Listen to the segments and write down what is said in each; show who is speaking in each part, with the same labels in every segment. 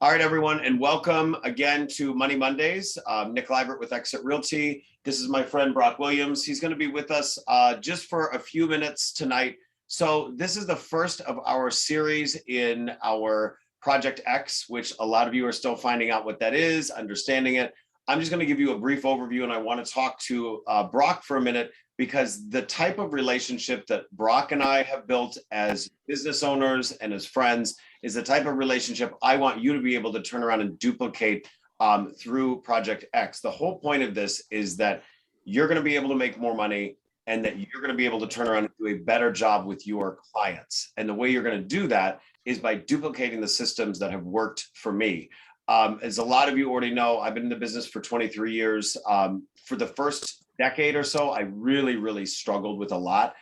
Speaker 1: All right, everyone, and welcome again to Money Mondays. Nick Libert with EXIT Realty. This is my friend Brock Williams. He's going to be with us just for a few minutes tonight. So this is the first of our series in our Project X, which a lot of you are still finding out what that is, understanding it. I'm just going to give you a brief overview, and I want to talk to Brock for a minute, because the type of relationship that Brock and I have built as business owners and as friends is the type of relationship I want you to be able to turn around and duplicate through Project X. The whole point of this is that you're going to be able to make more money and that you're going to be able to turn around and do a better job with your clients. And the way you're going to do that is by duplicating the systems that have worked for me. As a lot of you already know, I've been in the business for 23 years. For the first decade or so, I really struggled with a lot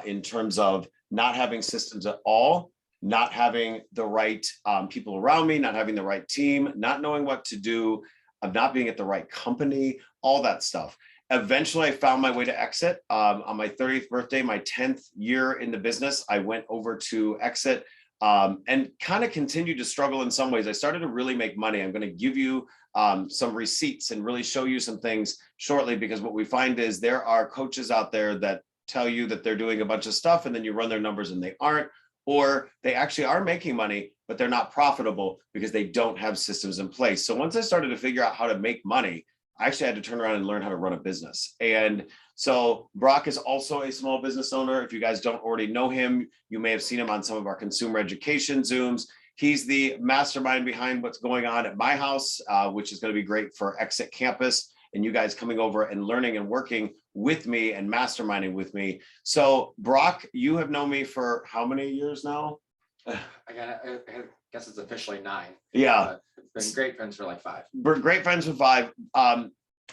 Speaker 1: in terms of not having systems at all, not having the right people around me, not having the right team, not knowing what to do, of not being at the right company, all that stuff. Eventually, I found my way to EXIT. On my 30th birthday, my 10th year in the business, I went over to EXIT and kind of continued to struggle in some ways. I started to really make money. I'm going to give you some receipts and really show you some things shortly, because what we find is there are coaches out there that tell you that they're doing a bunch of stuff and then you run their numbers and they aren't, or they actually are making money, but they're not profitable because they don't have systems in place. So once I started to figure out how to make money, I actually had to turn around and learn how to run a business. And so Brock is also a small business owner. If you guys don't already know him, you may have seen him on some of our consumer education Zooms. He's the mastermind behind what's going on at my house, which is going to be great for EXIT Campus and you guys coming over and learning and working with me and masterminding with me. So Brock, you have known me for how many years now?
Speaker 2: I guess it's officially 9.
Speaker 1: Yeah.
Speaker 2: Been great friends for like 5.
Speaker 1: We're great friends for 5.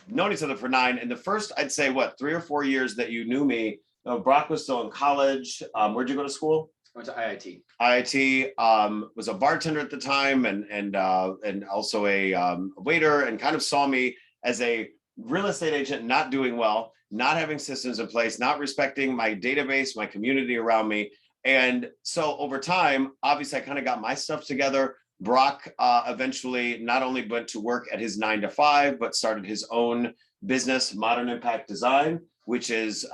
Speaker 1: Known each other for 9. And the first, I'd say, 3 or 4 years that you knew me, Brock was still in college. Where'd you go to school?
Speaker 2: I went to IIT.
Speaker 1: IIT, was a bartender at the time and also a waiter, and kind of saw me as a real estate agent not doing well, not having systems in place, not respecting my database, my community around me. And so over time, obviously, I kind of got my stuff together. Brock eventually not only went to work at his 9 to 5, but started his own business, Modern Impact Design, which is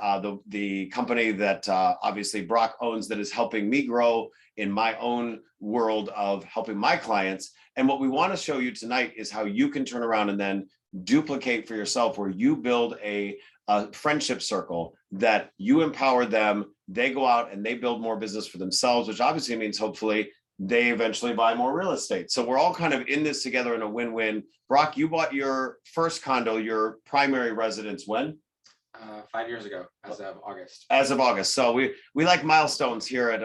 Speaker 1: the company that obviously Brock owns, that is helping me grow in my own world of helping my clients. And what we want to show you tonight is how you can turn around and then duplicate for yourself, where you build a friendship circle that you empower them. They go out and they build more business for themselves, which obviously means hopefully they eventually buy more real estate. So we're all kind of in this together in a win-win. Brock, you bought your first condo, your primary residence, when?
Speaker 2: 5 years ago, as of August.
Speaker 1: As of August. So we like milestones here at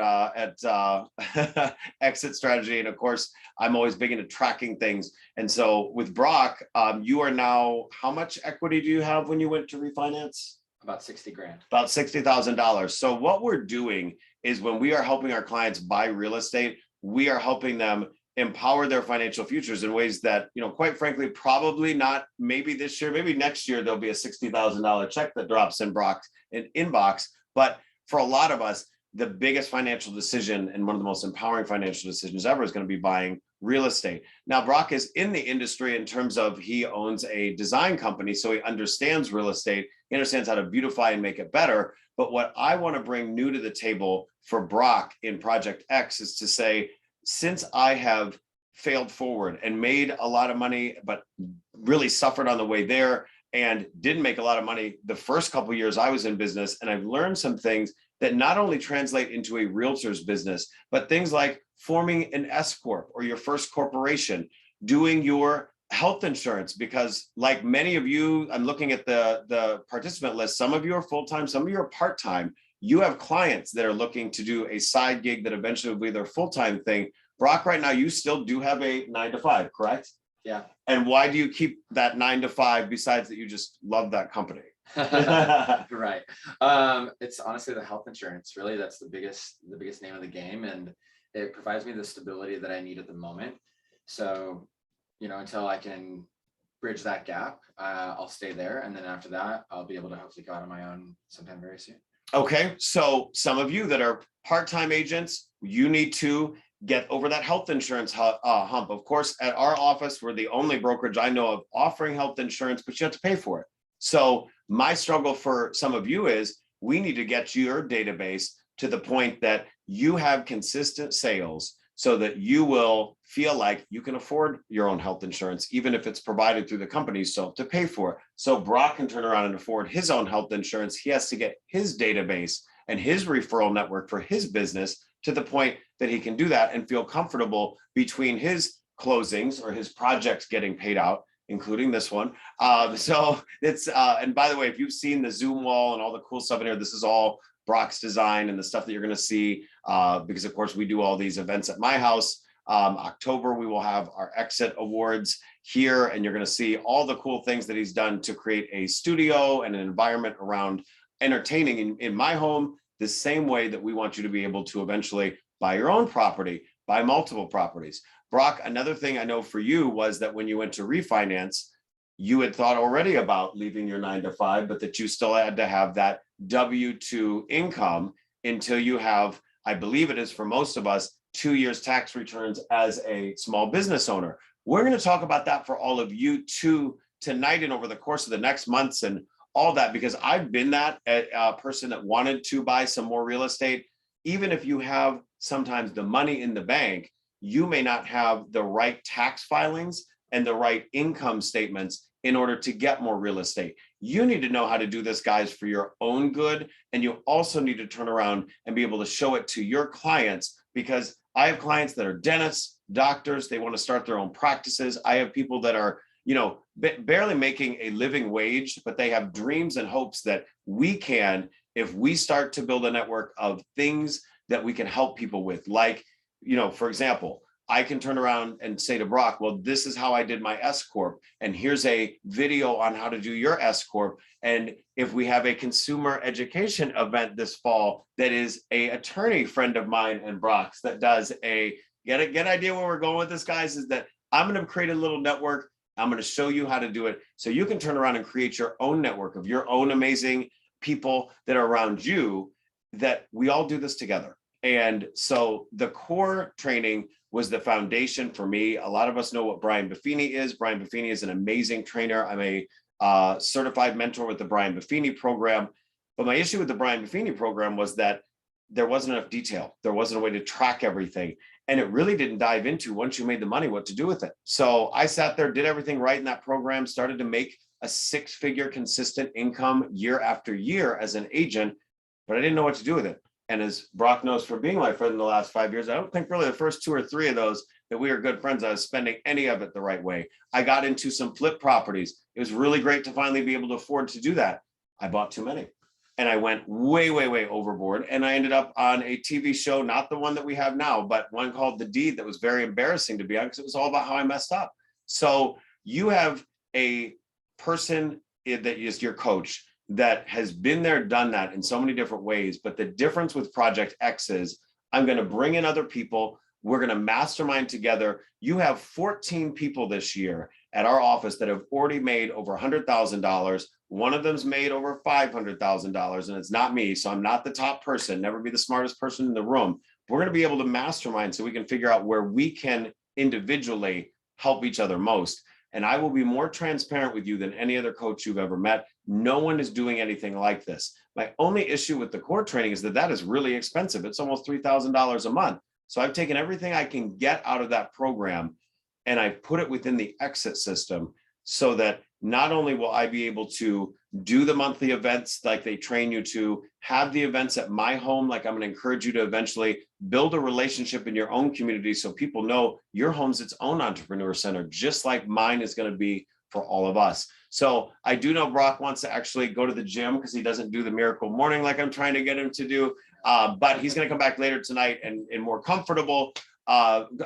Speaker 1: Exit Strategy, and of course, I'm always big into tracking things. And so with Brock, you are now, how much equity do you have when you went to refinance?
Speaker 2: About 60 grand. About
Speaker 1: $60,000. So what we're doing is, when we are helping our clients buy real estate, we are helping them empower their financial futures in ways that, quite frankly, probably not, maybe this year, maybe next year, there'll be a $60,000 check that drops in Brock's inbox. But for a lot of us, the biggest financial decision and one of the most empowering financial decisions ever is going to be buying real estate. Now, Brock is in the industry in terms of, he owns a design company, so he understands real estate. He understands how to beautify and make it better. But what I want to bring new to the table for Brock in Project X is to say, since I have failed forward and made a lot of money, but really suffered on the way there, and didn't make a lot of money the first couple of years I was in business, and I've learned some things that not only translate into a realtor's business, but things like forming an S Corp or your first corporation, doing your health insurance, because like many of you, I'm looking at the participant list, some of you are full-time, some of you are part-time. You have clients that are looking to do a side gig that eventually will be their full-time thing. Brock, right now, you still do have a 9 to 5, correct?
Speaker 2: Yeah.
Speaker 1: And why do you keep that 9 to 5 besides that you just love that company?
Speaker 2: Right. It's honestly the health insurance. Really, that's the biggest name of the game, and it provides me the stability that I need at the moment. So, until I can bridge that gap, I'll stay there, and then after that, I'll be able to hopefully go out on my own sometime very soon.
Speaker 1: Okay, so some of you that are part-time agents, you need to get over that health insurance hump. Of course, at our office, we're the only brokerage I know of offering health insurance, but you have to pay for it. So my struggle for some of you is we need to get your database to the point that you have consistent sales so that you will feel like you can afford your own health insurance, even if it's provided through the company, so to pay for it. So Brock can turn around and afford his own health insurance. He has to get his database and his referral network for his business to the point that he can do that and feel comfortable between his closings or his projects getting paid out, including this one. So it's, and by the way, if you've seen the Zoom wall and all the cool stuff in here, this is all Brock's design and the stuff that you're going to see, because of course we do all these events at my house. October, we will have our EXIT Awards here, and you're going to see all the cool things that he's done to create a studio and an environment around entertaining in my home, the same way that we want you to be able to eventually buy your own property, buy multiple properties. Brock, another thing I know for you was that when you went to refinance, you had thought already about leaving your 9-to-5, but that you still had to have that W-2 income until you have, I believe it is for most of us, 2 years tax returns as a small business owner. We're going to talk about that for all of you too tonight and over the course of the next months and all that, because I've been that a person that wanted to buy some more real estate. Even if you have sometimes the money in the bank, you may not have the right tax filings and the right income statements in order to get more real estate. You need to know how to do this, guys, for your own good. And you also need to turn around and be able to show it to your clients, because I have clients that are dentists, doctors, they want to start their own practices. I have people that are, you know, barely making a living wage, but they have dreams and hopes that we can, if we start to build a network of things that we can help people with. Like, you know, for example, I can turn around and say to Brock, well, this is how I did my S Corp. And here's a video on how to do your S Corp. And if we have a consumer education event this fall, that is a attorney friend of mine and Brock's that does a, get an idea where we're going with this, guys, is that I'm going to create a little network. I'm going to show you how to do it so you can turn around and create your own network of your own amazing people that are around you, that we all do this together. And so the core training was the foundation for me. A lot of us know what Brian Buffini is. Brian Buffini is an amazing trainer. I'm a certified mentor with the Brian Buffini program. But my issue with the Brian Buffini program was that there wasn't enough detail. There wasn't a way to track everything. And it really didn't dive into, once you made the money, what to do with it. So I sat there, did everything right in that program, started to make a 6-figure consistent income year after year as an agent, but I didn't know what to do with it. And as Brock knows from being my friend in the last 5 years, I don't think really the first 2 or 3 of those that we were good friends, I was spending any of it the right way. I got into some flip properties. It was really great to finally be able to afford to do that. I bought too many. And I went way, way, way overboard. And I ended up on a TV show, not the one that we have now, but one called The Deed, that was very embarrassing to be on because it was all about how I messed up. So you have a person that is your coach that has been there, done that in so many different ways. But the difference with Project X is I'm going to bring in other people. We're going to mastermind together. You have 14 people this year at our office that have already made over $100,000. One of them's made over $500,000, and it's not me. So I'm not the top person, never be the smartest person in the room. We're going to be able to mastermind so we can figure out where we can individually help each other most. And I will be more transparent with you than any other coach you've ever met. No one is doing anything like this. My only issue with the core training is that that is really expensive. It's almost $3,000 a month. So I've taken everything I can get out of that program and I've put it within the EXIT system so that not only will I be able to do the monthly events like they train you to, have the events at my home, like I'm going to encourage you to eventually build a relationship in your own community so people know your home's its own entrepreneur center, just like mine is going to be for all of us. So I do know Brock wants to actually go to the gym because he doesn't do the miracle morning like I'm trying to get him to do, but he's going to come back later tonight and in more comfortable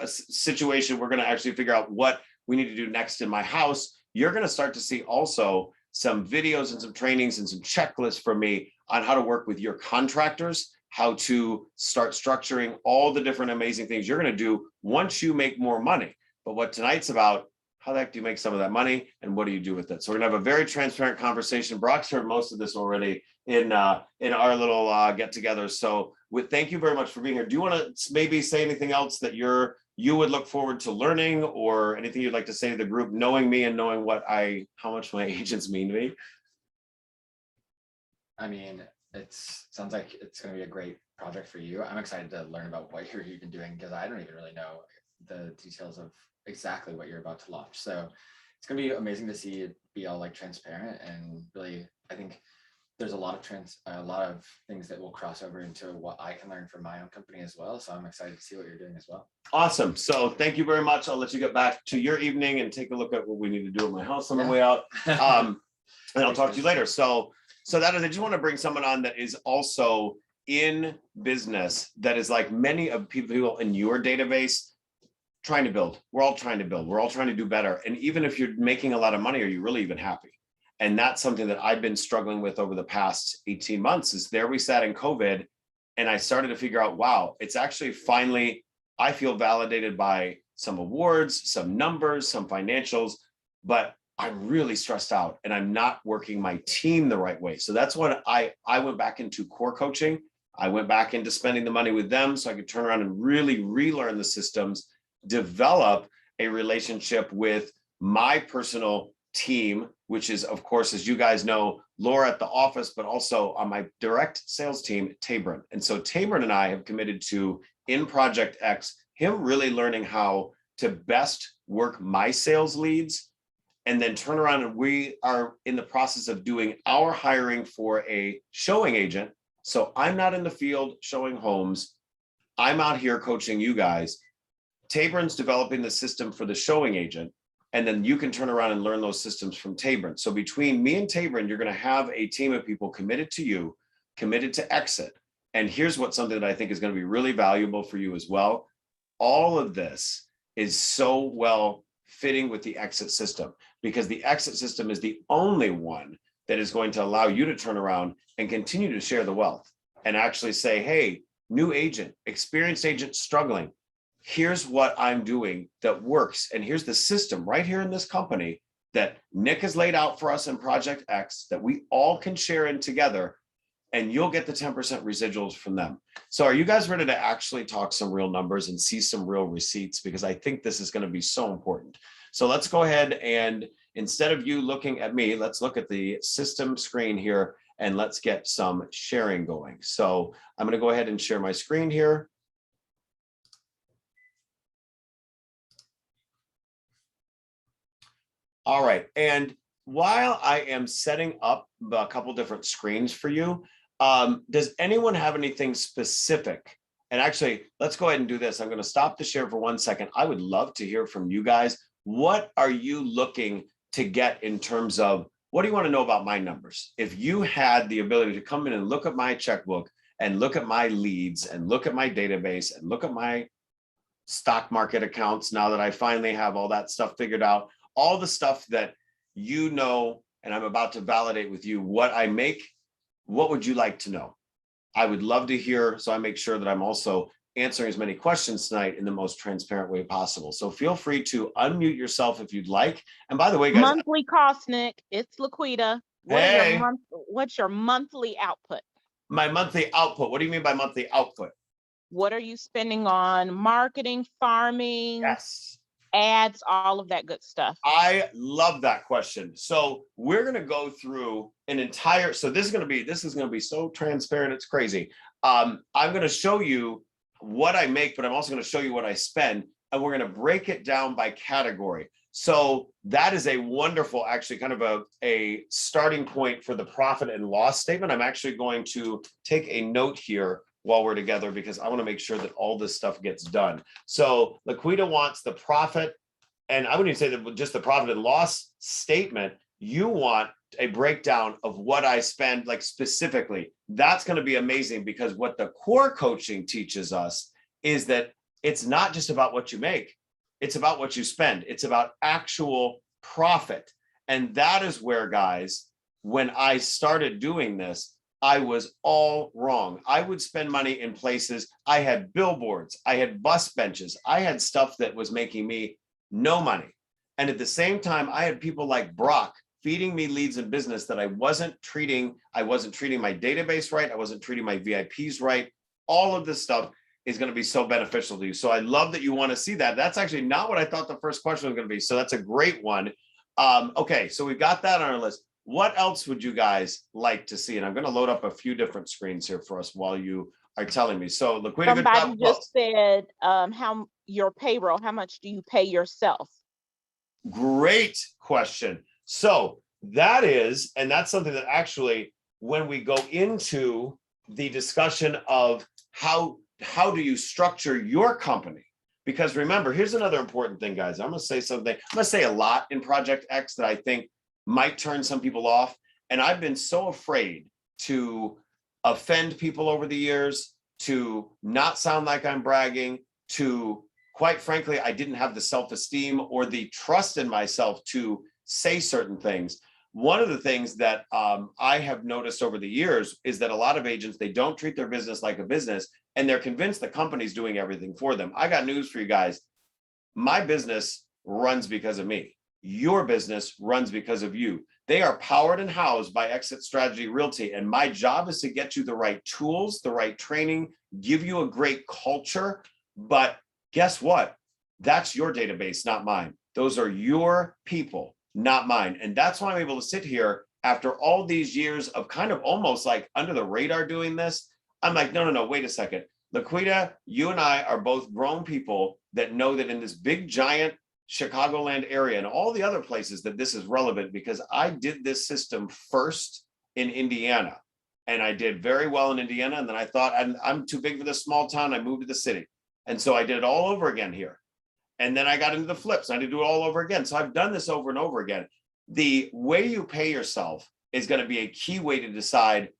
Speaker 1: situation. We're going to actually figure out what we need to do next in my house. You're going to start to see also some videos and some trainings and some checklists from me on how to work with your contractors, how to start structuring all the different amazing things you're going to do once you make more money. But what tonight's about, how the heck do you make some of that money and what do you do with it? So we're going to have a very transparent conversation. Brock's heard most of this already in our little get together. So thank you very much for being here. Do you want to maybe say anything else that you would look forward to learning, or anything you'd like to say to the group, knowing me and knowing how much my agents mean to me?
Speaker 2: I mean, sounds like it's going to be a great project for you. I'm excited to learn about what you're even doing, because I don't even really know the details of exactly what you're about to launch. So it's going to be amazing to see it be all like transparent, and really, I think there's a lot of things that will cross over into what I can learn from my own company as well. So I'm excited to see what you're doing as well.
Speaker 1: Awesome. So thank you very much. I'll let you get back to your evening and take a look at what we need to do at my house on the way out. And I'll talk to you later. So that is, I just want to bring someone on that is also in business, that is like many of people in your database, trying to build. We're all trying to build. We're all trying to do better. And even if you're making a lot of money, are you really even happy? And that's something that I've been struggling with over the past 18 months. Is there we sat in COVID, and I started to figure out, wow, it's actually finally, I feel validated by some awards, some numbers, some financials, but I'm really stressed out and I'm not working my team the right way. So that's when I went back into core coaching. I went back into spending the money with them so I could turn around and really relearn the systems, develop a relationship with my personal team, which is, of course, as you guys know, Laura at the office, but also on my direct sales team, Tabron. And so Tabron and I have committed to, in Project X, him really learning how to best work my sales leads, and then turn around, and we are in the process of doing our hiring for a showing agent. So I'm not in the field showing homes. I'm out here coaching you guys. Tabron's developing the system for the showing agent, and then you can turn around and learn those systems from Tabron. So between me and Tabron, you're going to have a team of people committed to you, committed to EXIT. And here's what something that I think is going to be really valuable for you as well. All of this is so well fitting with the EXIT system, because the EXIT system is the only one that is going to allow you to turn around and continue to share the wealth and actually say, hey, new agent, experienced agent struggling, here's what I'm doing that works. And here's the system right here in this company that Nick has laid out for us in Project X that we all can share in together, and you'll get the 10% residuals from them. So are you guys ready to actually talk some real numbers and see some real receipts? Because I think this is going to be so important. So let's go ahead, and instead of you looking at me, let's look at the system screen here and let's get some sharing going. So I'm going to go ahead and share my screen here. All right. And while I am setting up a couple different screens for you, does anyone have anything specific? And actually, let's go ahead and do this. I'm going to stop the share for 1 second. I would love to hear from you guys. What are you looking to get in terms of, what do you want to know about my numbers? If you had the ability to come in and look at my checkbook and look at my leads and look at my database and look at my stock market accounts, now that I finally have all that stuff figured out, all the stuff that you know, and I'm about to validate with you what I make, what would you like to know? I would love to hear, so I make sure that I'm also answering as many questions tonight in the most transparent way possible. So feel free to unmute yourself if you'd like. And by the way, guys,
Speaker 3: monthly cost, Nick, it's Laquita.
Speaker 1: Hey.
Speaker 3: What's your monthly output?
Speaker 1: My monthly output. What do you mean by monthly output?
Speaker 3: What are you spending on marketing, farming?
Speaker 1: Yes.
Speaker 3: Ads, all of that good stuff.
Speaker 1: I love that question. So we're going to go through an entire, so this is going to be so transparent. It's crazy. I'm going to show you what I make, but I'm also going to show you what I spend, and we're going to break it down by category. So that is a wonderful, actually kind of a starting point for the profit and loss statement. I'm actually going to take a note here while we're together, because I want to make sure that all this stuff gets done. So Laquita wants the profit, and I wouldn't even say that just the profit and loss statement. You want a breakdown of what I spend, like specifically. That's going to be amazing, because what the core coaching teaches us is that it's not just about what you make, it's about what you spend. It's about actual profit. And that is where, guys, when I started doing this, I was all wrong. I would spend money in places. I had billboards, I had bus benches, I had stuff that was making me no money. And at the same time, I had people like Brock feeding me leads in business that I wasn't treating. I wasn't treating my database right. I wasn't treating my VIPs right. all of this stuff is going to be so beneficial to you. So I love that you want to see that. That's actually not what I thought the first question was going to be. So that's a great one. Okay, so we've got that on our list. What else would you guys like to see? And I'm going to load up a few different screens here for us while you are telling me. So Laquita, good
Speaker 3: Somebody
Speaker 1: job.
Speaker 3: just said, how your payroll, how much do you pay yourself?
Speaker 1: Great question. So that is, and that's something that actually, when we go into the discussion of how do you structure your company? Because remember, here's another important thing, guys. I'm going to say something. I'm going to say a lot in Project X that I think might turn some people off. And I've been so afraid to offend people over the years, to not sound like I'm bragging, to, quite frankly, I didn't have the self-esteem or the trust in myself to say certain things. One of the things that I have noticed over the years is that a lot of agents, they don't treat their business like a business, and they're convinced the company's doing everything for them. I got news for you guys. My business runs because of me. Your business runs because of you. They are powered and housed by Exit Strategy Realty. And my job is to get you the right tools, the right training, give you a great culture. But guess what? That's your database, not mine. Those are your people, not mine. And that's why I'm able to sit here after all these years of kind of almost like under the radar doing this. I'm like, no, wait a second. Laquita, you and I are both grown people that know that in this big, giant Chicagoland area and all the other places that this is relevant, because I did this system first in Indiana, and I did very well in Indiana. And then I thought, I'm too big for this small town. I moved to the city. And so I did it all over again here. And then I got into the flips. And I had to do it all over again. So I've done this over and over again. The way you pay yourself is going to be a key way to decide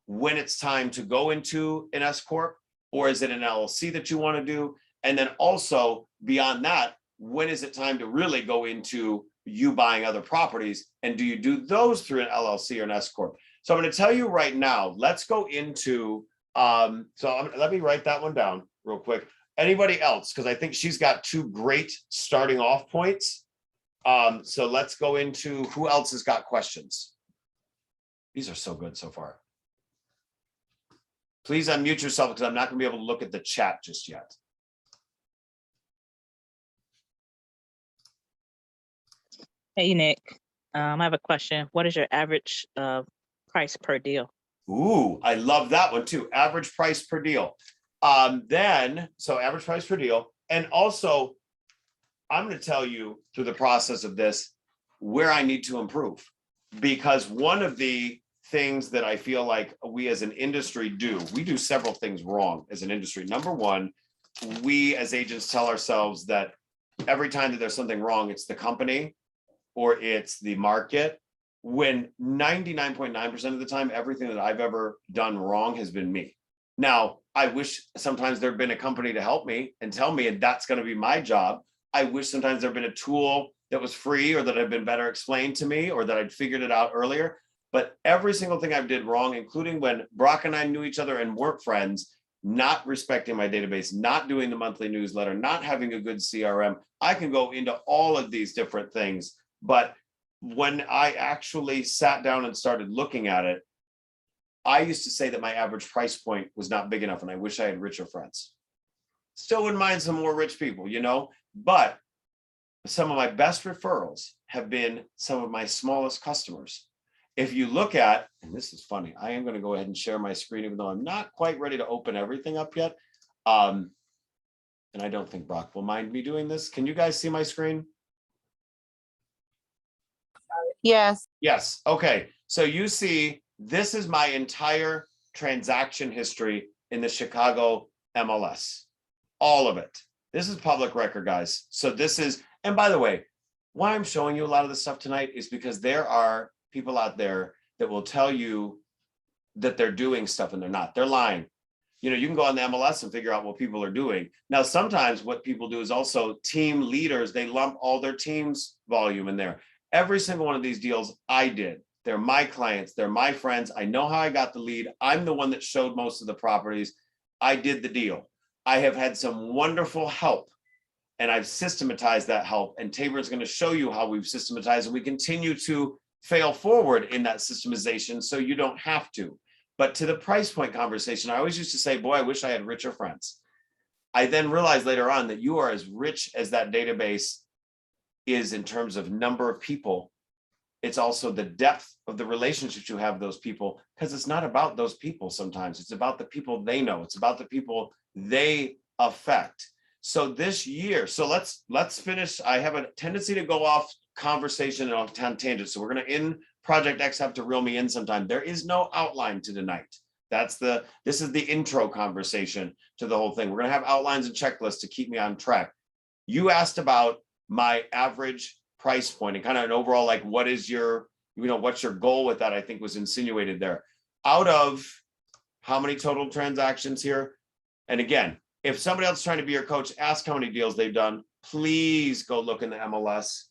Speaker 1: when it's time to go into an S Corp, or is it an LLC that you want to do? And then also beyond that, when is it time to really go into you buying other properties? And do you do those through an LLC or an S Corp? So I'm going to tell you right now, let's go into, let me write that one down real quick. Anybody else? Because I think she's got two great starting off points. So let's go into who else has got questions. These are so good so far. Please unmute yourself because I'm not going to be able to look at the chat just yet.
Speaker 4: Hey, Nick, I have a question. What is your average price per deal?
Speaker 1: Ooh, I love that one too. Average price per deal. So average price per deal. And also, I'm going to tell you through the process of this, where I need to improve. Because one of the things that I feel like we as an industry do, we do several things wrong as an industry. Number one, we as agents tell ourselves that every time that there's something wrong, it's the company or it's the market, when 99.9% of the time, everything that I've ever done wrong has been me. Now, I wish sometimes there'd been a company to help me and tell me, and that's going to be my job. I wish sometimes there'd been a tool that was free or that had been better explained to me or that I'd figured it out earlier. But every single thing I've did wrong, including when Brock and I knew each other and weren't friends, not respecting my database, not doing the monthly newsletter, not having a good CRM. I can go into all of these different things. But when I actually sat down and started looking at it, I used to say that my average price point was not big enough, and I wish I had richer friends. Still wouldn't mind some more rich people, you know, but some of my best referrals have been some of my smallest customers. If you look at, and this is funny, I am going to go ahead and share my screen, even though I'm not quite ready to open everything up yet. And I don't think Brock will mind me doing this. Can you guys see my screen?
Speaker 5: Yes.
Speaker 1: Yes. Okay. So you see, this is my entire transaction history in the Chicago MLS. All of it. This is public record, guys. So this is, and by the way, why I'm showing you a lot of this stuff tonight is because there are people out there that will tell you that they're doing stuff and they're not. They're lying. You know, you can go on the MLS and figure out what people are doing. Now, sometimes what people do is also team leaders. They lump all their team's volume in there. Every single one of these deals I did. They're my clients. They're my friends. I know how I got the lead. I'm the one that showed most of the properties. I did the deal. I have had some wonderful help, and I've systematized that help. And Tabor is going to show you how we've systematized, and we continue to fail forward in that systemization so you don't have to. But to the price point conversation, I always used to say, boy, I wish I had richer friends. I then realized later on that you are as rich as that database is in terms of number of people. It's also the depth of the relationships you have with those people, because it's not about those people sometimes. It's about the people they know. It's about the people they affect. So this year, so let's finish. I have a tendency to go off conversation and off tangents. So we're going to end Project X, have to reel me in sometime. There is no outline to tonight. This is the intro conversation to the whole thing. We're going to have outlines and checklists to keep me on track. You asked about my average price point and kind of an overall, like, what is your, what's your goal with that? I think was insinuated there. Out of how many total transactions here? And again, if somebody else is trying to be your coach, ask how many deals they've done. Please go look in the MLS.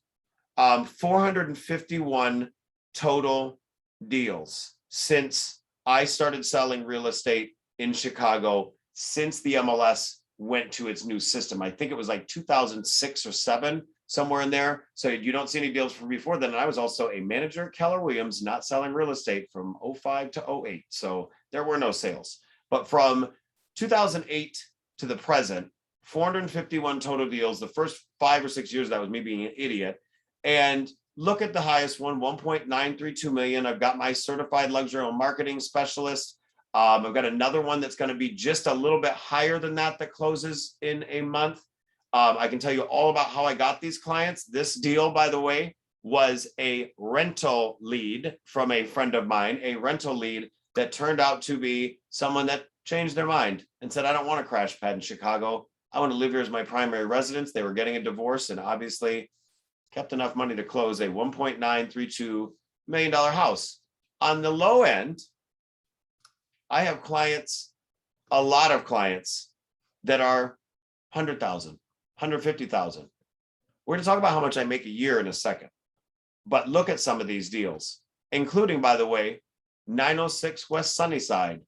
Speaker 1: 451 total deals since I started selling real estate in Chicago, since the MLS went to its new system. I think it was like 2006 or 7, somewhere in there. So you don't see any deals from before then. And I was also a manager at Keller Williams, not selling real estate from 05 to 08. So there were no sales. But from 2008 to the present, 451 total deals. The first 5 or 6 years, that was me being an idiot. And look at the highest one, 1.932 million. I've got my certified luxury marketing specialist. I've got another one that's going to be just a little bit higher than that closes in a month. I can tell you all about how I got these clients. This deal, by the way, was a rental lead from a friend of mine, a rental lead that turned out to be someone that changed their mind and said, I don't want a crash pad in Chicago. I want to live here as my primary residence. They were getting a divorce and obviously kept enough money to close a $1.932 million house. On the low end, I have clients, a lot of clients that are 100,000, 150,000. We're going to talk about how much I make a year in a second. But look at some of these deals, including, by the way, 906 West Sunnyside.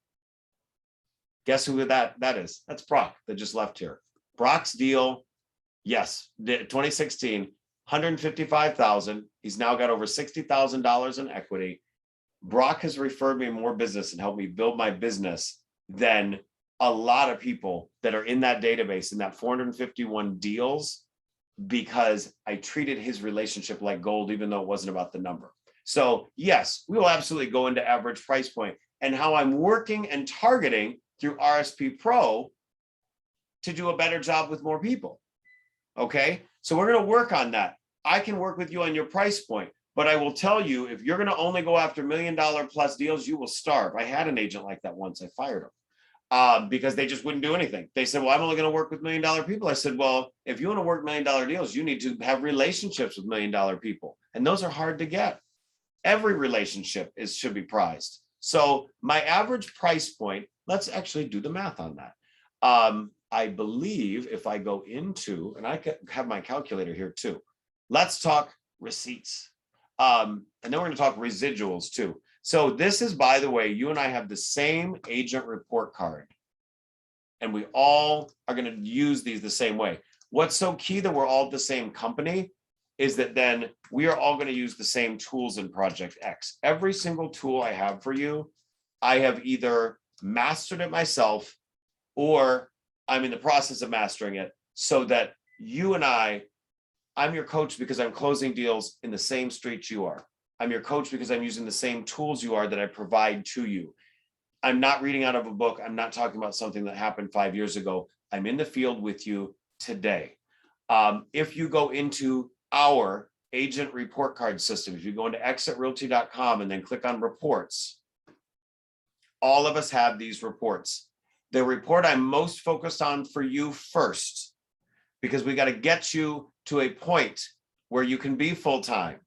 Speaker 1: Guess who that is? That's Brock that just left here. Brock's deal, yes, 2016, 155,000. He's now got over $60,000 in equity. Brock has referred me more business and helped me build my business than a lot of people that are in that database, in that 451 deals, because I treated his relationship like gold, even though it wasn't about the number. So yes, we will absolutely go into average price point and how I'm working and targeting through RSP Pro to do a better job with more people. Okay, so we're going to work on that. I can work with you on your price point, but I will tell you, if you're going to only go after $1 million plus deals, you will starve. I had an agent like that once. I fired him because they just wouldn't do anything. They said, well, I'm only going to work with $1 million people. I said, well, if you want to work $1 million deals, you need to have relationships with $1 million people. And those are hard to get. Every relationship should be prized. So my average price point, let's actually do the math on that. I believe if I go into, and I could have my calculator here too. Let's talk receipts. And then we're going to talk residuals too. So this is, by the way, you and I have the same agent report card. And we all are going to use these the same way. What's so key that we're all the same company is that then we are all going to use the same tools in Project X. Every single tool I have for you, I have either mastered it myself or I'm in the process of mastering it, so that you and I'm your coach because I'm closing deals in the same streets you are. I'm your coach because I'm using the same tools you are that I provide to you. I'm not reading out of a book. I'm not talking about something that happened 5 years ago. I'm in the field with you today. If you go into our agent report card system, if you go into EXITRealty.com and then click on reports, all of us have these reports. The report I'm most focused on for you first, because we got to get you to a point where you can be full-time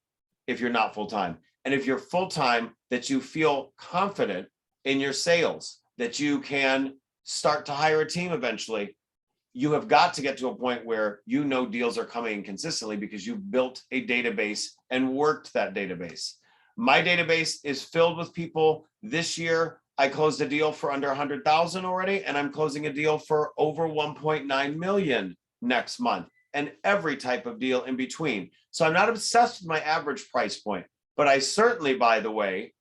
Speaker 1: if you're not full-time. And if you're full-time, that you feel confident in your sales, that you can start to hire a team eventually. You have got to get to a point where you know deals are coming in consistently because you've built a database and worked that database. My database is filled with people. This year, I closed a deal for under 100,000 already, and I'm closing a deal for over 1.9 million next month, and every type of deal in between. So I'm not obsessed with my average price point, but I certainly, by the way,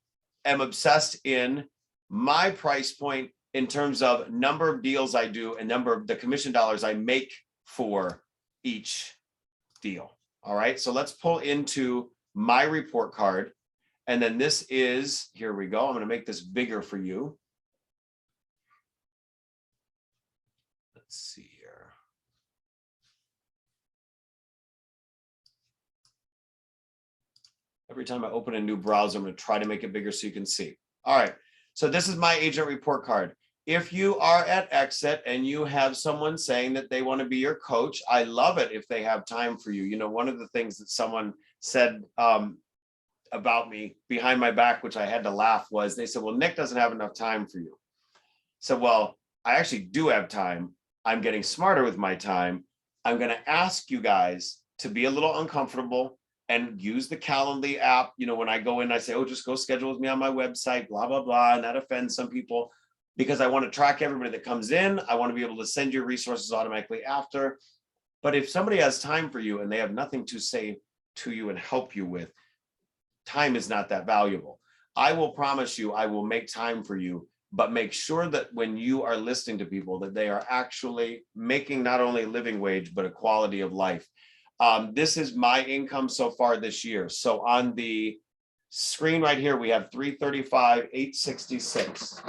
Speaker 1: am obsessed in my price point in terms of number of deals I do and number of the commission dollars I make for each deal. All right, so let's pull into my report card. And then this is, here we go. I'm going to make this bigger for you. Let's see here. Every time I open a new browser, I'm going to try to make it bigger so you can see. All right, so this is my agent report card. If you are at Exit and you have someone saying that they want to be your coach, I love it if they have time for you. You know, one of the things that someone said about me behind my back, which I had to laugh, was they said, well, Nick doesn't have enough time for you. So, well, I actually do have time. I'm getting smarter with my time. I'm going to ask you guys to be a little uncomfortable and use the Calendly app. You know, when I go in, I say, oh, just go schedule with me on my website, blah, blah, blah. And that offends some people because I want to track everybody that comes in. I want to be able to send you resources automatically after. But if somebody has time for you and they have nothing to say to you and help you with, time is not that valuable. I will promise you, I will make time for you, but make sure that when you are listening to people that they are actually making not only a living wage, but a quality of life. This is my income so far this year. So on the screen right here, we have 335, 866.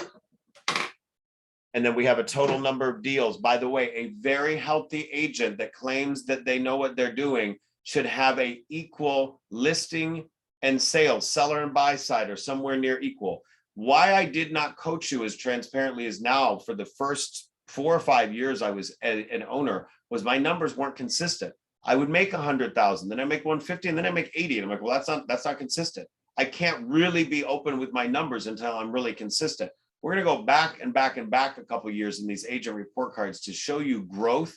Speaker 1: And then we have a total number of deals. By the way, a very healthy agent that claims that they know what they're doing should have a equal listing and sales, seller and buy side, or somewhere near equal. Why I did not coach you as transparently as now for the first 4 or 5 years I was an owner was my numbers weren't consistent. I would make 100,000, then I make 150, and then I make 80. And I'm like, well, that's not consistent. I can't really be open with my numbers until I'm really consistent. We're going to go back and back and back a couple of years in these agent report cards to show you growth,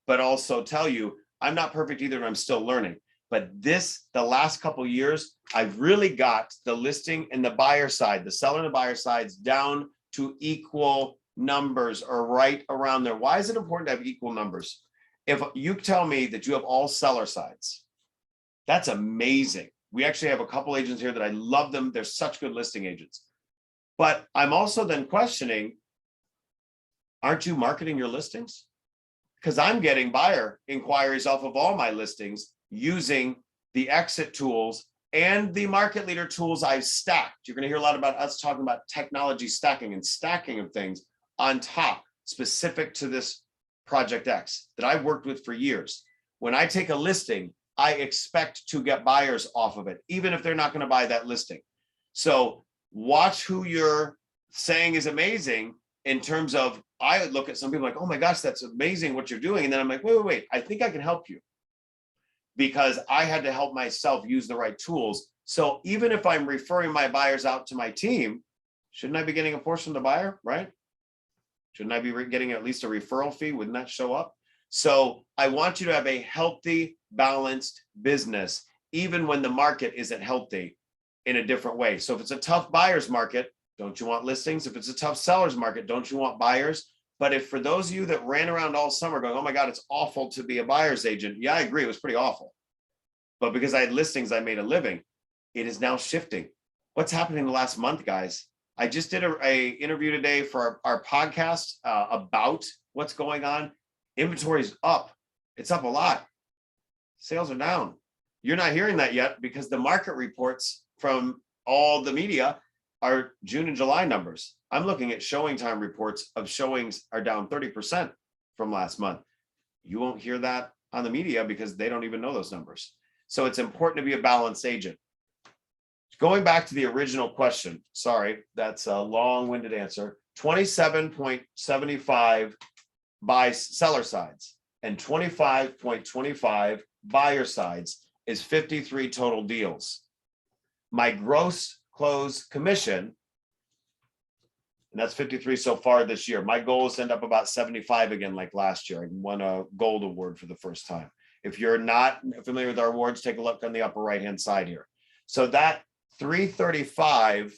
Speaker 1: but also tell you I'm not perfect either, and I'm still learning. But the last couple of years, I've really got the listing and the buyer side, the seller and the buyer sides down to equal numbers or right around there. Why is it important to have equal numbers? If you tell me that you have all seller sides, that's amazing. We actually have a couple agents here that I love them. They're such good listing agents. But I'm also then questioning, aren't you marketing your listings? Because I'm getting buyer inquiries off of all my listings using the exit tools and the market leader tools I've stacked. You're going to hear a lot about us talking about technology stacking and stacking of things on top specific to this Project X that I've worked with for years. When I take a listing, I expect to get buyers off of it, even if they're not going to buy that listing. So watch who you're saying is amazing in terms of, I look at some people like, oh my gosh, that's amazing what you're doing. And then I'm like, wait, I think I can help you because I had to help myself use the right tools. So even if I'm referring my buyers out to my team, shouldn't I be getting a portion of the buyer, right? Shouldn't I be getting at least a referral fee? Wouldn't that show up? So I want you to have a healthy, balanced business, even when the market isn't healthy in a different way. So if it's a tough buyer's market, don't you want listings? If it's a tough seller's market, don't you want buyers? But if for those of you that ran around all summer going, oh my God, it's awful to be a buyer's agent. Yeah, I agree. It was pretty awful. But because I had listings, I made a living. It is now shifting. What's happening in the last month, guys? I just did a interview today for our podcast about what's going on. Inventory is up. It's up a lot. Sales are down. You're not hearing that yet because the market reports from all the media are June and July numbers. I'm looking at showing time reports of showings are down 30% from last month. You won't hear that on the media because they don't even know those numbers. So it's important to be a balanced agent. Going back to the original question, sorry, that's a long-winded answer. 27.75 buy seller sides and 25.25 buyer sides is 53 total deals. My gross close commission, and that's 53 so far this year. My goal is to end up about 75 again, like last year. I won a gold award for the first time. If you're not familiar with our awards, take a look on the upper right-hand side here. So that 335,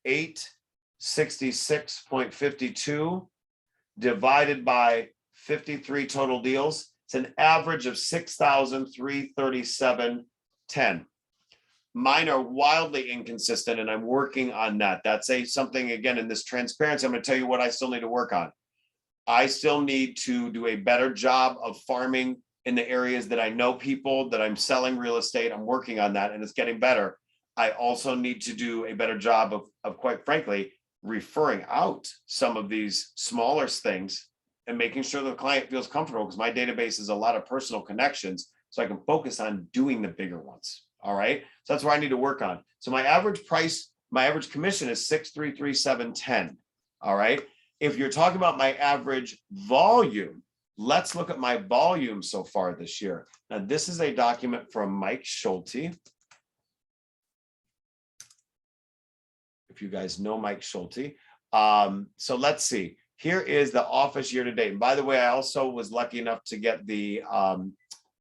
Speaker 1: 866.52 divided by 53 total deals, it's an average of 6,337.10. Mine are wildly inconsistent, and I'm working on that. That's something, again, in this transparency, I'm going to tell you what I still need to work on. I still need to do a better job of farming in the areas that I know people, that I'm selling real estate. I'm working on that, and it's getting better. I also need to do a better job of quite frankly, referring out some of these smaller things and making sure the client feels comfortable, because my database is a lot of personal connections, so I can focus on doing the bigger ones. All right. So that's where I need to work on. So my average price, my average commission is 633,710. All right. If you're talking about my average volume, let's look at my volume so far this year. Now, this is a document from Mike Schulte. If you guys know Mike Schulte. So let's see. Here is the office year to date. And by the way, I also was lucky enough to get the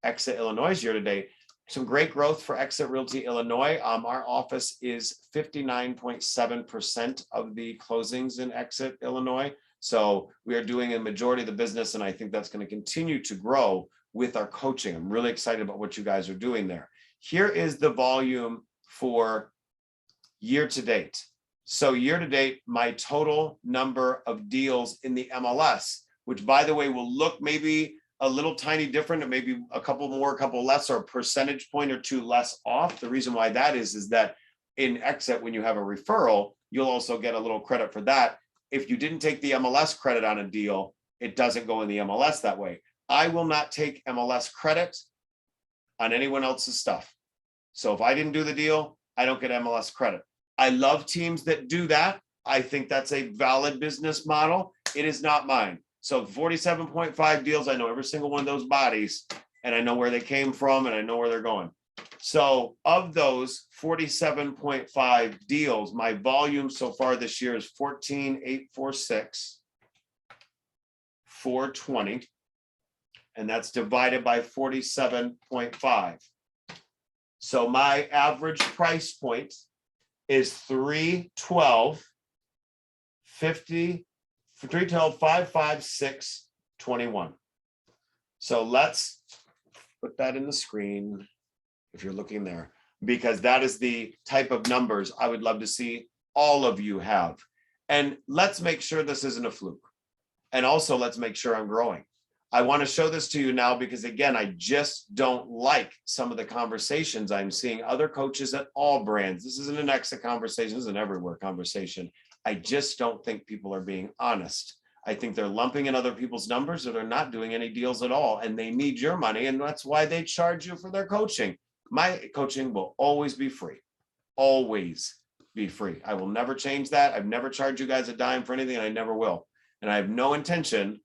Speaker 1: EXIT Illinois year to date. Some great growth for EXIT Realty Illinois. Our office is 59.7% of the closings in EXIT Illinois. So we are doing a majority of the business, and I think that's going to continue to grow with our coaching. I'm really excited about what you guys are doing there. Here is the volume for year to date. So year to date, my total number of deals in the MLS, which by the way, will look maybe a little tiny different, or maybe a couple more, a couple less, or a percentage point or two less off. The reason why that is that in EXIT, when you have a referral, you'll also get a little credit for that. If you didn't take the MLS credit on a deal, it doesn't go in the MLS that way. I will not take MLS credit on anyone else's stuff. So if I didn't do the deal, I don't get MLS credit. I love teams that do that. I think that's a valid business model. It is not mine. So 47.5 deals, I know every single one of those bodies, and I know where they came from, and I know where they're going. So of those 47.5 deals, my volume so far this year is 14,846, 420, and that's divided by 47.5. So my average price point is 312, 50, 312, 556, 21. So let's put that in the screen if you're looking there, because that is the type of numbers I would love to see all of you have. And let's make sure this isn't a fluke. And also let's make sure I'm growing. I want to show this to you now because, again, I just don't like some of the conversations I'm seeing other coaches at all brands. This isn't an EXIT conversation. This is an everywhere conversation. I just don't think people are being honest. I think they're lumping in other people's numbers, or they're not doing any deals at all, and they need your money, and that's why they charge you for their coaching. My coaching will always be free. Always be free. I will never change that. I've never charged you guys a dime for anything, and I never will. And I have no intention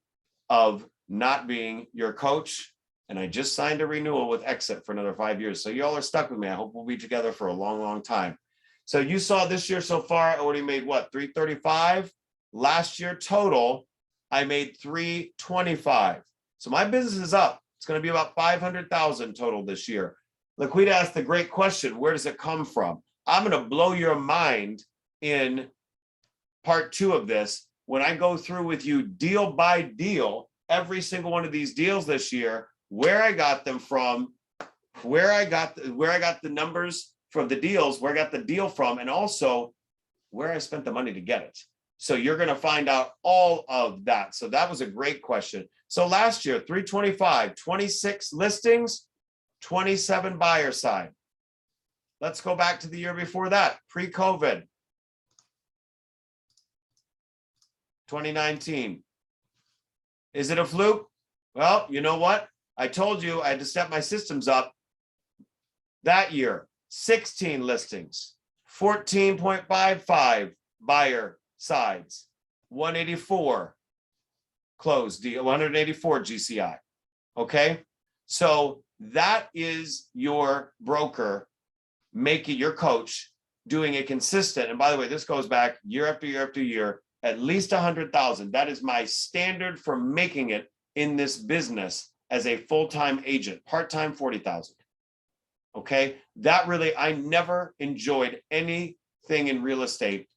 Speaker 1: of not being your coach. And I just signed a renewal with EXIT for another 5 years. So y'all are stuck with me. I hope we'll be together for a long, long time. So you saw this year so far, I already made what, 335? Last year total, I made 325. So my business is up. It's going to be about 500,000 total this year. Laquita asked the great question, where does it come from? I'm going to blow your mind in part 2 of this when I go through with you deal by deal, every single one of these deals this year, where I got them from, where I got the numbers from the deals, where I got the deal from, and also where I spent the money to get it. So you're going to find out all of that. So that was a great question. So last year, 325, 26 listings, 27 buyer side. Let's go back to the year before that, pre-COVID, 2019. Is it a fluke? Well, you know what? I told you I had to step my systems up. That year, 16 listings, 14.55 buyer sides, 184 closed deal, 184 GCI. Okay, so that is your broker making your coach doing a consistent. And by the way, this goes back year after year after year, at least 100,000. That is my standard for making it in this business as a full-time agent. Part-time, 40,000. Okay, that really, I never enjoyed anything in real estate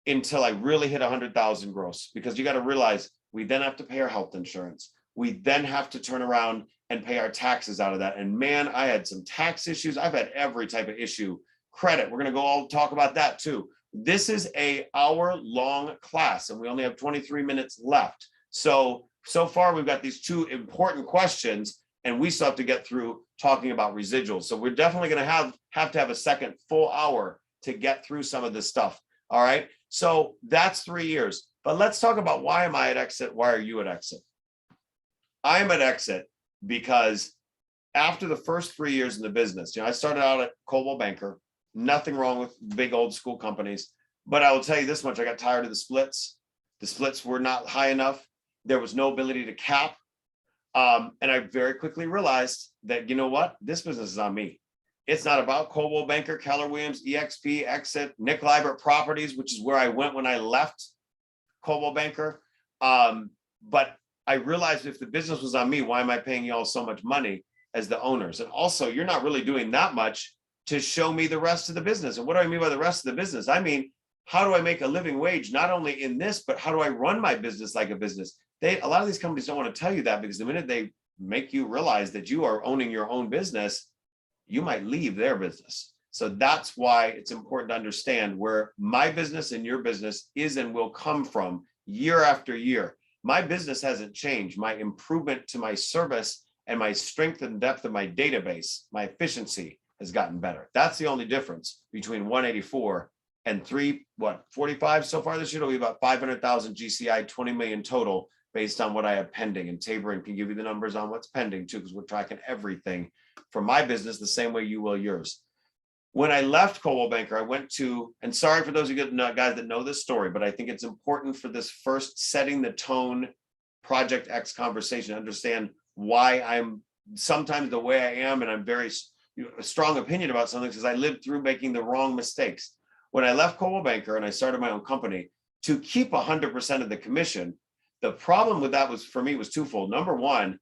Speaker 1: until I really hit 100,000 gross, because you got to realize we then have to pay our health insurance. We then have to turn around and pay our taxes out of that. And man, I had some tax issues. I've had every type of issue credit. We're going to go all talk about that too. This is a hour-long class, and we only have 23 minutes left. So far we've got these two important questions, and we still have to get through talking about residuals. So we're definitely going to have to have a second full hour to get through some of this stuff. All right. So that's 3 years. But let's talk about, why am I at Exit? Why are you at Exit? I'm at Exit because after the first 3 years in the business, I started out at Coldwell Banker. Nothing wrong with big old school companies, but I will tell you this much: I got tired of the splits. The splits were not high enough. There was no ability to cap. And I very quickly realized that, you know what? This business is on me. It's not about Coldwell Banker, Keller Williams, EXP, Exit, Nick Libert Properties, which is where I went when I left Coldwell Banker. But I realized, if the business was on me, why am I paying y'all so much money as the owners? And also, you're not really doing that much to show me the rest of the business. And what do I mean by the rest of the business? I mean, how do I make a living wage, not only in this, but how do I run my business like a business? A lot of these companies don't want to tell you that, because the minute they make you realize that you are owning your own business, you might leave their business. So that's why it's important to understand where my business and your business is and will come from year after year. My business hasn't changed. My improvement to my service and my strength and depth of my database, my efficiency has gotten better. That's the only difference between 184 and 45 so far this year. It'll be about 500,000 GCI, 20 million total, based on what I have pending. And Tabor can give you the numbers on what's pending too, because we're tracking everything for my business the same way you will yours. When I left Coldwell Banker, I went to, and sorry for those of you guys that know this story, but I think it's important for this first setting the tone Project X conversation to understand why I'm sometimes the way I am, and I'm very a strong opinion about something, because I lived through making the wrong mistakes. When I left Coldwell Banker and I started my own company, to keep 100% of the commission, the problem with that was, for me, was twofold. Number one,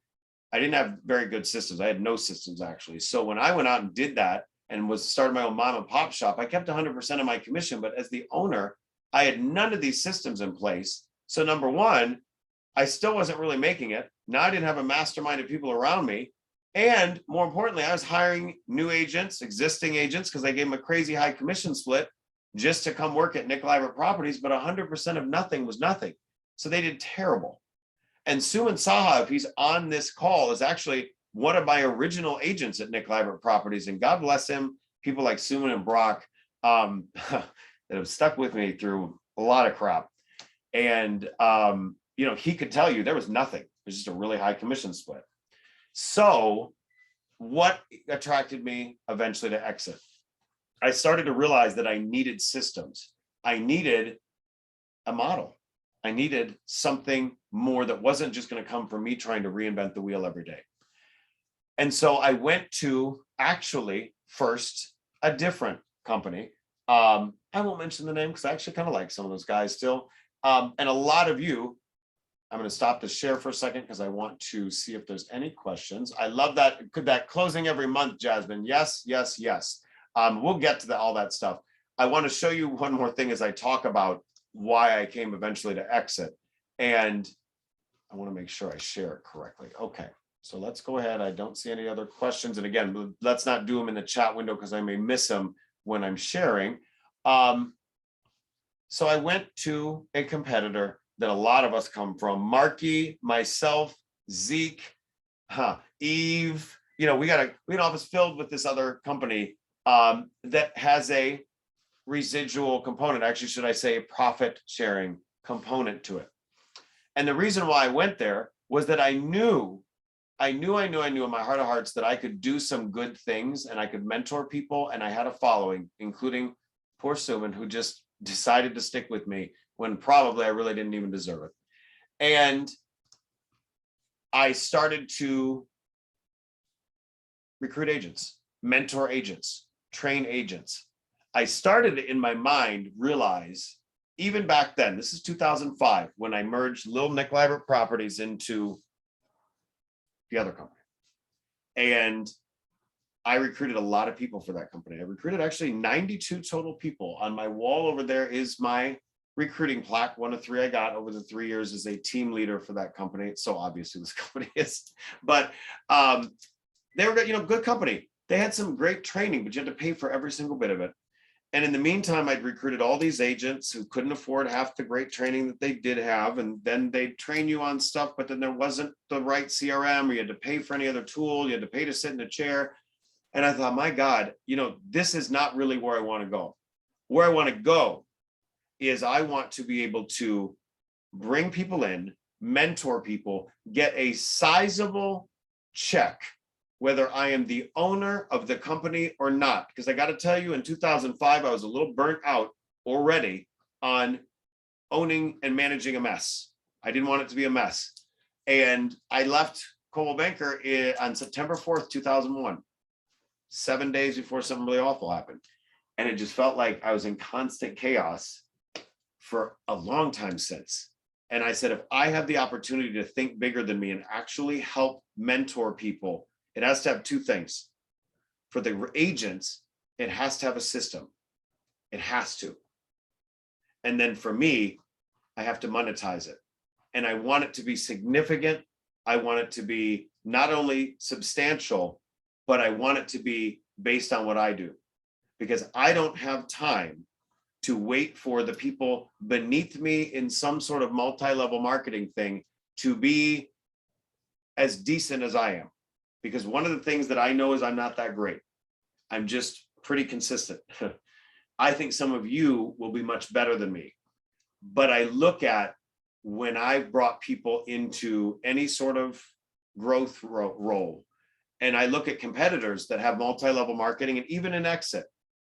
Speaker 1: I didn't have very good systems. I had no systems, actually. So when I went out and did that and was starting my own mom and pop shop, I kept 100% of my commission. But as the owner, I had none of these systems in place. So number one, I still wasn't really making it. Now I didn't have a mastermind of people around me. And more importantly, I was hiring new agents, existing agents, because I gave them a crazy high commission split just to come work at Nick Libert Properties, but 100% of nothing was nothing. So they did terrible. And Suman Saha, if he's on this call, is actually one of my original agents at Nick Libert Properties. And God bless him, people like Suman and Brock that have stuck with me through a lot of crap. And, he could tell you there was nothing. It was just a really high commission split. So what attracted me eventually to Exit? I started to realize that I needed systems. I needed a model. I needed something more that wasn't just going to come from me trying to reinvent the wheel every day. And so I went to, actually, first, a different company. I won't mention the name because I actually kind of like some of those guys still. And a lot of you, I'm going to stop to share for a second because I want to see if there's any questions. I love that closing every month, Jasmine. Yes, yes, yes. We'll get to all that stuff. I want to show you one more thing as I talk about why I came eventually to Exit. And I want to make sure I share it correctly. Okay, so let's go ahead. I don't see any other questions. And again, let's not do them in the chat window because I may miss them when I'm sharing. So I went to a competitor that a lot of us come from. Marky, myself, Zeke, Eve, we got an office filled with this other company that has a residual component. Actually, should I say a profit sharing component to it? And the reason why I went there was that I knew in my heart of hearts that I could do some good things and I could mentor people, and I had a following, including poor Suman, who just decided to stick with me when probably I really didn't even deserve it. And I started to recruit agents, mentor agents, train agents. I started in my mind realize, even back then, this is 2005, when I merged Lil Nick Libert Properties into the other company. And I recruited a lot of people for that company. I recruited actually 92 total people. On my wall over there is my recruiting plaque, one of 3 I got over the 3 years as a team leader for that company. It's so obvious who this company is, but they were, good company. They had some great training, but you had to pay for every single bit of it. And in the meantime, I'd recruited all these agents who couldn't afford half the great training that they did have. And then they'd train you on stuff, but then there wasn't the right CRM, or you had to pay for any other tool. You had to pay to sit in a chair. And I thought, my God, this is not really where I want to go. Where I want to go is I want to be able to bring people in, mentor people, get a sizable check, whether I am the owner of the company or not. Because I got to tell you, in 2005, I was a little burnt out already on owning and managing a mess. I didn't want it to be a mess. And I left Coldwell Banker on September 4th, 2001, 7 days before something really awful happened. And it just felt like I was in constant chaos for a long time since. And I said, if I have the opportunity to think bigger than me and actually help mentor people, it has to have two things. For the agents, it has to have a system. It has to. And then for me, I have to monetize it. And I want it to be significant. I want it to be not only substantial, but I want it to be based on what I do. Because I don't have time to wait for the people beneath me in some sort of multi-level marketing thing to be as decent as I am. Because one of the things that I know is I'm not that great. I'm just pretty consistent. I think some of you will be much better than me. But I look at when I've brought people into any sort of growth role, and I look at competitors that have multi-level marketing, and even in exit,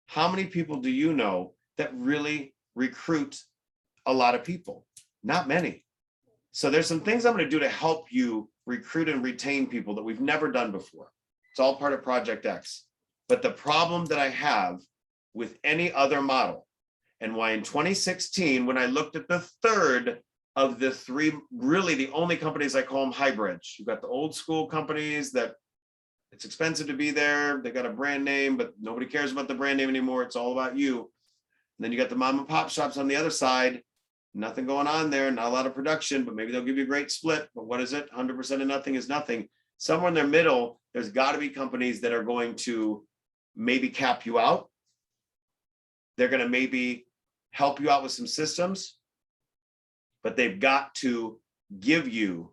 Speaker 1: how many people do you know that really recruit a lot of people? Not many. So there's some things I'm going to do to help you recruit and retain people that we've never done before. It's all part of Project X. But the problem that I have with any other model, and why in 2016, when I looked at the third of the three, really the only companies, I call them hybrids. You've got the old school companies that it's expensive to be there. They got a brand name, but nobody cares about the brand name anymore. It's all about you. And then you got the mom and pop shops on the other side. Nothing going on there, not a lot of production, but maybe they'll give you a great split. But what is it? 100% of nothing is nothing. Somewhere in their middle, there's got to be companies that are going to maybe cap you out. They're going to maybe help you out with some systems, but they've got to give you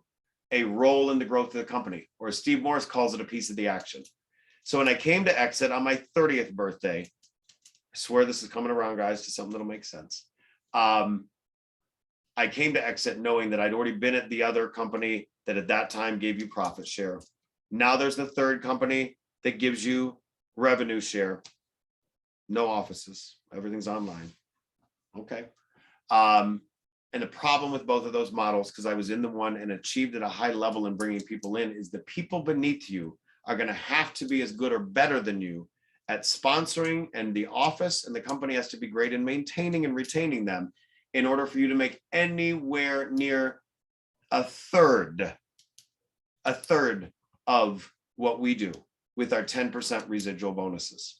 Speaker 1: a role in the growth of the company, or as Steve Morris calls it, a piece of the action. So when I came to Exit on my 30th birthday, I swear this is coming around, guys, to something that'll make sense. I came to Exit knowing that I'd already been at the other company that at that time gave you profit share. Now there's the third company that gives you revenue share. No offices, everything's online. Okay. And the problem with both of those models, because I was in the one and achieved at a high level in bringing people in, is the people beneath you are going to have to be as good or better than you at sponsoring, and the office and the company has to be great in maintaining and retaining them in order for you to make anywhere near a third of what we do with our 10% residual bonuses.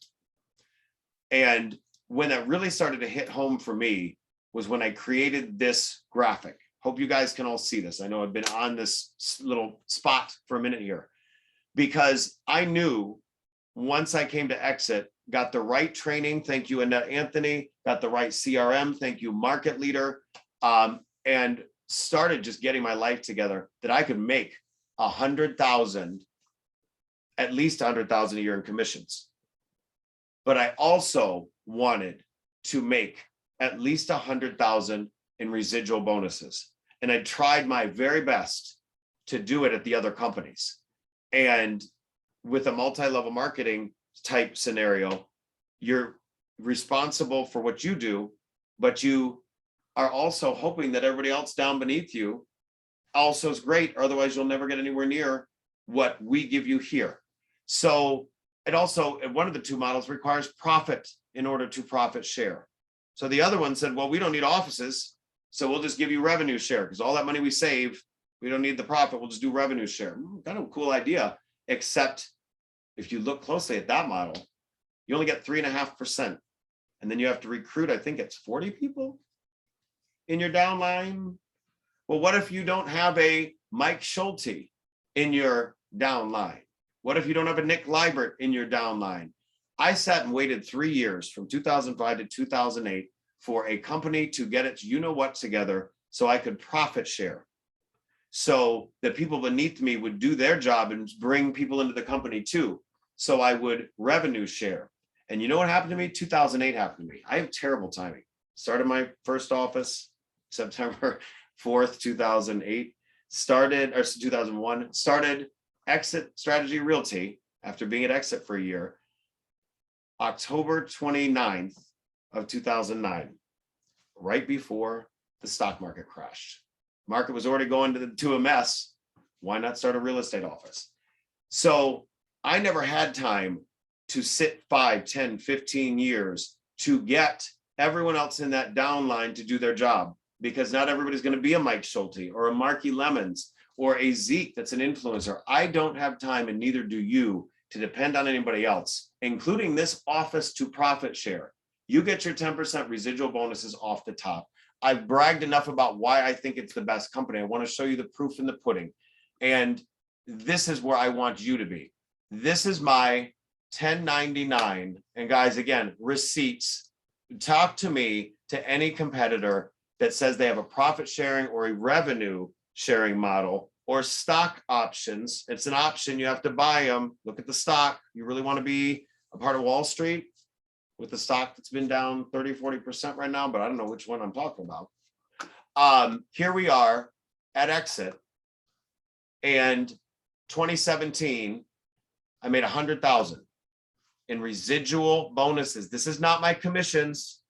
Speaker 1: And when that really started to hit home for me was when I created this graphic. Hope you guys can all see this. I know I've been on this little spot for a minute here, because I knew once I came to Exit, got the right training, thank you, Annette Anthony, got the right CRM, thank you, market leader, and started just getting my life together, that I could make 100,000, at least 100,000 a year in commissions. But I also wanted to make at least 100,000 in residual bonuses. And I tried my very best to do it at the other companies. And with a multi-level marketing type scenario, you're responsible for what you do, but you are also hoping that everybody else down beneath you also is great. Otherwise, you'll never get anywhere near what we give you here. So it also, one of the two models requires profit in order to profit share. So the other one said, well, we don't need offices, so we'll just give you revenue share, because all that money we save, we don't need the profit, we'll just do revenue share. Kind of a cool idea, except if you look closely at that model, you only get 3.5%. And then you have to recruit, I think it's 40 people in your downline. Well, what if you don't have a Mike Schulte in your downline? What if you don't have a Nick Libert in your downline? I sat and waited 3 years from 2005 to 2008 for a company to get its you-know-what together so I could profit share. So that people beneath me would do their job and bring people into the company too. So I would revenue share. And you know what happened to me? 2008 happened to me. I have terrible timing. Started my first office September 4th, 2008. Started, or 2001, started Exit Strategy Realty after being at Exit for a year, October 29th of 2009, right before the stock market crashed. Market was already going to a mess. Why not start a real estate office? So I never had time to sit 5, 10, 15 years to get everyone else in that downline to do their job, because not everybody's going to be a Mike Schulte or a Marky Lemons or a Zeke that's an influencer. I don't have time, and neither do you, to depend on anybody else, including this office, to profit share. You get your 10% residual bonuses off the top. I've bragged enough about why I think it's the best company. I want to show you the proof in the pudding. And this is where I want you to be. This is my 1099. And guys, again, receipts. Talk to me, to any competitor that says they have a profit sharing or a revenue sharing model or stock options. It's an option. You have to buy them. Look at the stock. You really want to be a part of Wall Street with the stock that's been down 30, 40% right now, but I don't know which one I'm talking about. Here we are at Exit, and 2017, I made 100,000 in residual bonuses. This is not my commissions.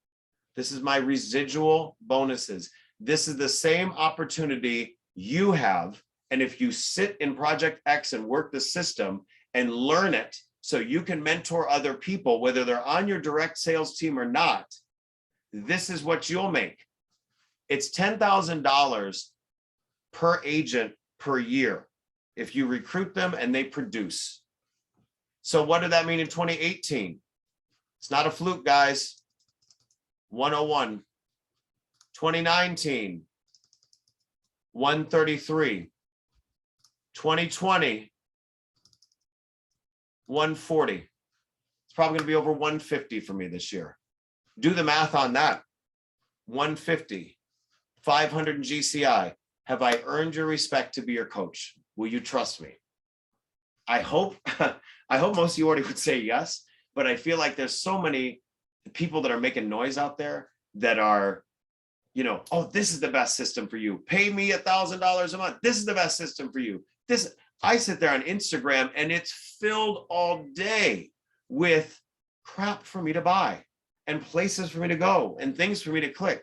Speaker 1: This is my residual bonuses. This is the same opportunity you have. And if you sit in Project X and work the system and learn it, so you can mentor other people, whether they're on your direct sales team or not, this is what you'll make. It's $10,000 per agent per year if you recruit them and they produce. So what did that mean in 2018? It's not a fluke, guys. 101. 2019, 133. 2020, 140. It's probably going to be over 150 for me this year. Do the math on that. 150, 500 in GCI. Have I earned your respect to be your coach? Will you trust me? I hope, I hope most of you already would say yes, but I feel like there's so many people that are making noise out there that are, you know, oh, this is the best system for you. Pay me $1,000 a month. This is the best system for you. This, I sit there on Instagram and it's filled all day with crap for me to buy and places for me to go and things for me to click.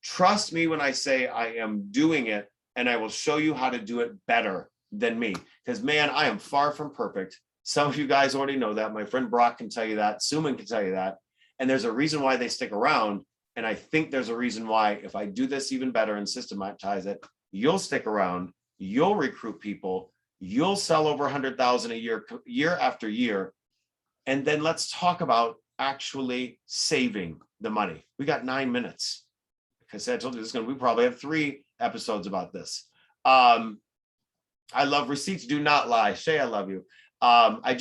Speaker 1: Trust me when I say I am doing it, and I will show you how to do it better than me. Because man, I am far from perfect. Some of you guys already know that. My friend Brock can tell you that. Suman can tell you that. And there's a reason why they stick around. And I think there's a reason why, if I do this even better and systematize it, you'll stick around, you'll recruit people, you'll sell over 100,000 a year, year after year. And then let's talk about actually saving the money. We got 9 minutes. Because I told you we probably have 3 episodes about this. I love receipts do not lie. Shay, I love you.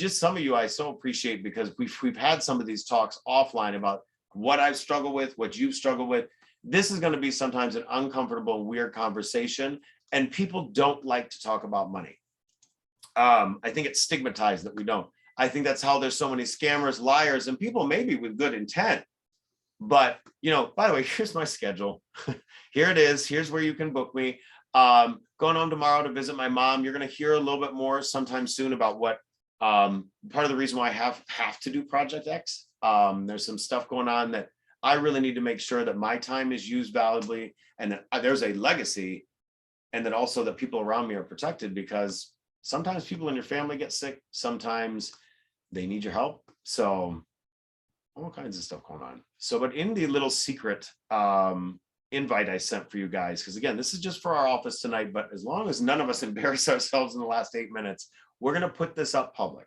Speaker 1: Some of you I so appreciate, because we've had some of these talks offline about what I've struggled with, what you've struggled with. This is going to be sometimes an uncomfortable, weird conversation, and people don't like to talk about money. I think it's stigmatized that we don't. I think that's how there's so many scammers, liars, and people maybe with good intent. But, you know, by the way, here's my schedule. Here it is. Here's where you can book me. Going home tomorrow to visit my mom. You're going to hear a little bit more sometime soon about what part of the reason why I have to do Project X. There's some stuff going on that I really need to make sure that my time is used valuably, and that there's a legacy, and that also that people around me are protected, because sometimes people in your family get sick. Sometimes they need your help. So all kinds of stuff going on. So, but in the little secret invite I sent for you guys, because again, this is just for our office tonight, but as long as none of us embarrass ourselves in the last 8 minutes, we're going to put this up public.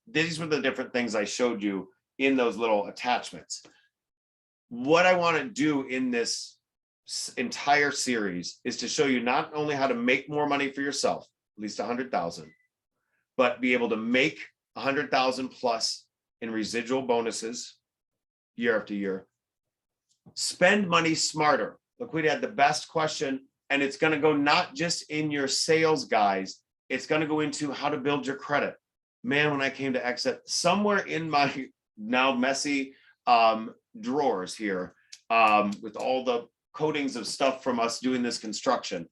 Speaker 1: These were the different things I showed you in those little attachments. What I want to do in this entire series is to show you not only how to make more money for yourself, at least 100,000, but be able to make 100,000 plus in residual bonuses year after year. Spend money smarter. Look, we had the best question, and it's going to go not just in your sales guys, it's going to go into how to build your credit. Man, when I came to Exit, somewhere in my now messy drawers here, with all the coatings of stuff from us doing this construction,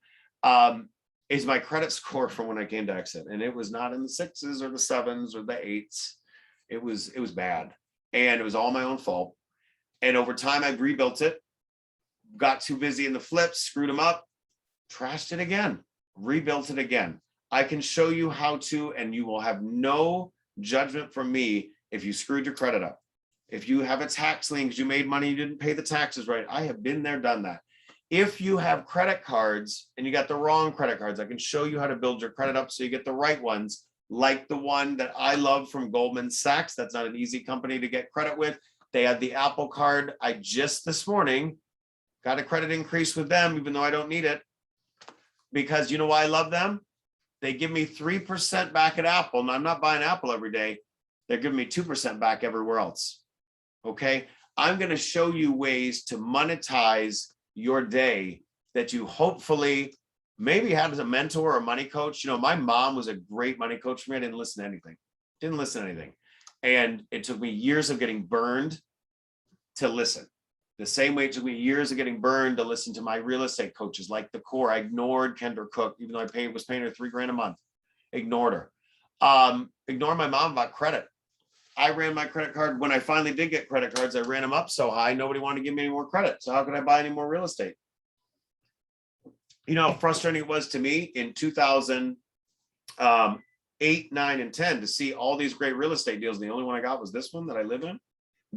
Speaker 1: is my credit score from when I came to Exit. And it was not in the 6s or the 7s or the 8s. It was bad. And it was all my own fault. And over time, I've rebuilt it, got too busy in the flips, screwed them up, trashed it again, rebuilt it again. I can show you how to, and you will have no judgment from me if you screwed your credit up. If you have a tax lien because you made money, you didn't pay the taxes right. I have been there, done that. If you have credit cards and you got the wrong credit cards, I can show you how to build your credit up so you get the right ones, like the one that I love from Goldman Sachs. That's not an easy company to get credit with. They had the Apple card. I just this morning got a credit increase with them, even though I don't need it. Because you know why I love them? They give me 3% back at Apple, and I'm not buying Apple every day. They're giving me 2% back everywhere else. Okay, I'm going to show you ways to monetize your day that you hopefully maybe had as a mentor or a money coach. You know, my mom was a great money coach for me. I didn't listen to anything. And it took me years of getting burned to listen. The same way it took me years of getting burned to listen to my real estate coaches like the core. I ignored Kendra Cook, even though I was paying her $3,000 a month. Ignored her. Ignored my mom about credit. I ran my credit card. When I finally did get credit cards, I ran them up so high, nobody wanted to give me any more credit. So how could I buy any more real estate? You know how frustrating it was to me in 2008, 9, and 10 to see all these great real estate deals. And the only one I got was this one that I live in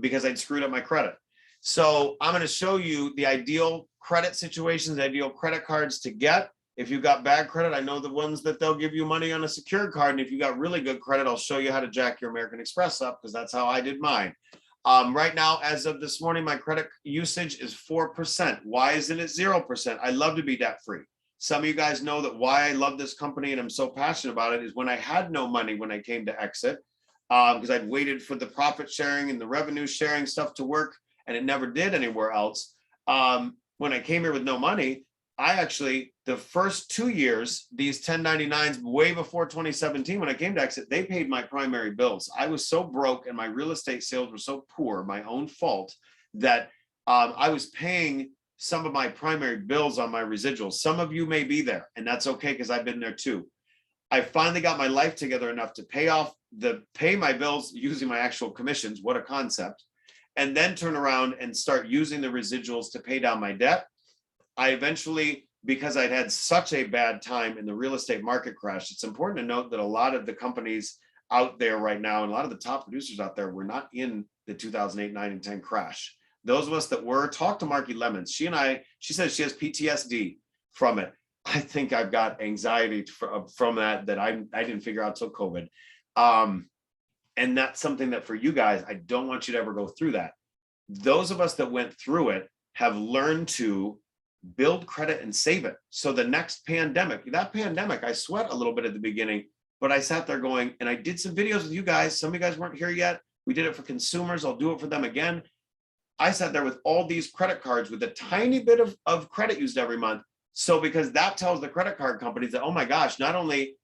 Speaker 1: because I'd screwed up my credit. So I'm going to show you the ideal credit situations, ideal credit cards to get. If you got bad credit, I know the ones that they'll give you money on a secured card. And if you got really good credit, I'll show you how to jack your American Express up because that's how I did mine. Right now, as of this morning, my credit usage is 4%. Why isn't it 0%? I love to be debt free. Some of you guys know that why I love this company and I'm so passionate about it is when I had no money when I came to Exit, because I'd waited for the profit sharing and the revenue sharing stuff to work and it never did anywhere else. When I came here with no money, I actually, the first 2 years, these 1099s way before 2017, when I came to Exit, they paid my primary bills. I was so broke and my real estate sales were so poor, my own fault, that I was paying some of my primary bills on my residuals. Some of you may be there and that's okay because I've been there too. I finally got my life together enough to pay my bills using my actual commissions. What a concept. And then turn around and start using the residuals to pay down my debt. I eventually, because I'd had such a bad time in the real estate market crash, it's important to note that a lot of the companies out there right now, and a lot of the top producers out there were not in the 2008, 9, and 10 crash. Those of us that were, talk to Marky Lemons. She says she has PTSD from it. I think I've got anxiety from that I didn't figure out till COVID. And that's something that for you guys, I don't want you to ever go through that. Those of us that went through it have learned to build credit and save it. So the next pandemic, I sweat a little bit at the beginning, but I sat there going, and I did some videos with you guys. Some of you guys weren't here yet. We did it for consumers. I'll do it for them again. I sat there with all these credit cards with a tiny bit of credit used every month. So because that tells the credit card companies that, oh my gosh, not only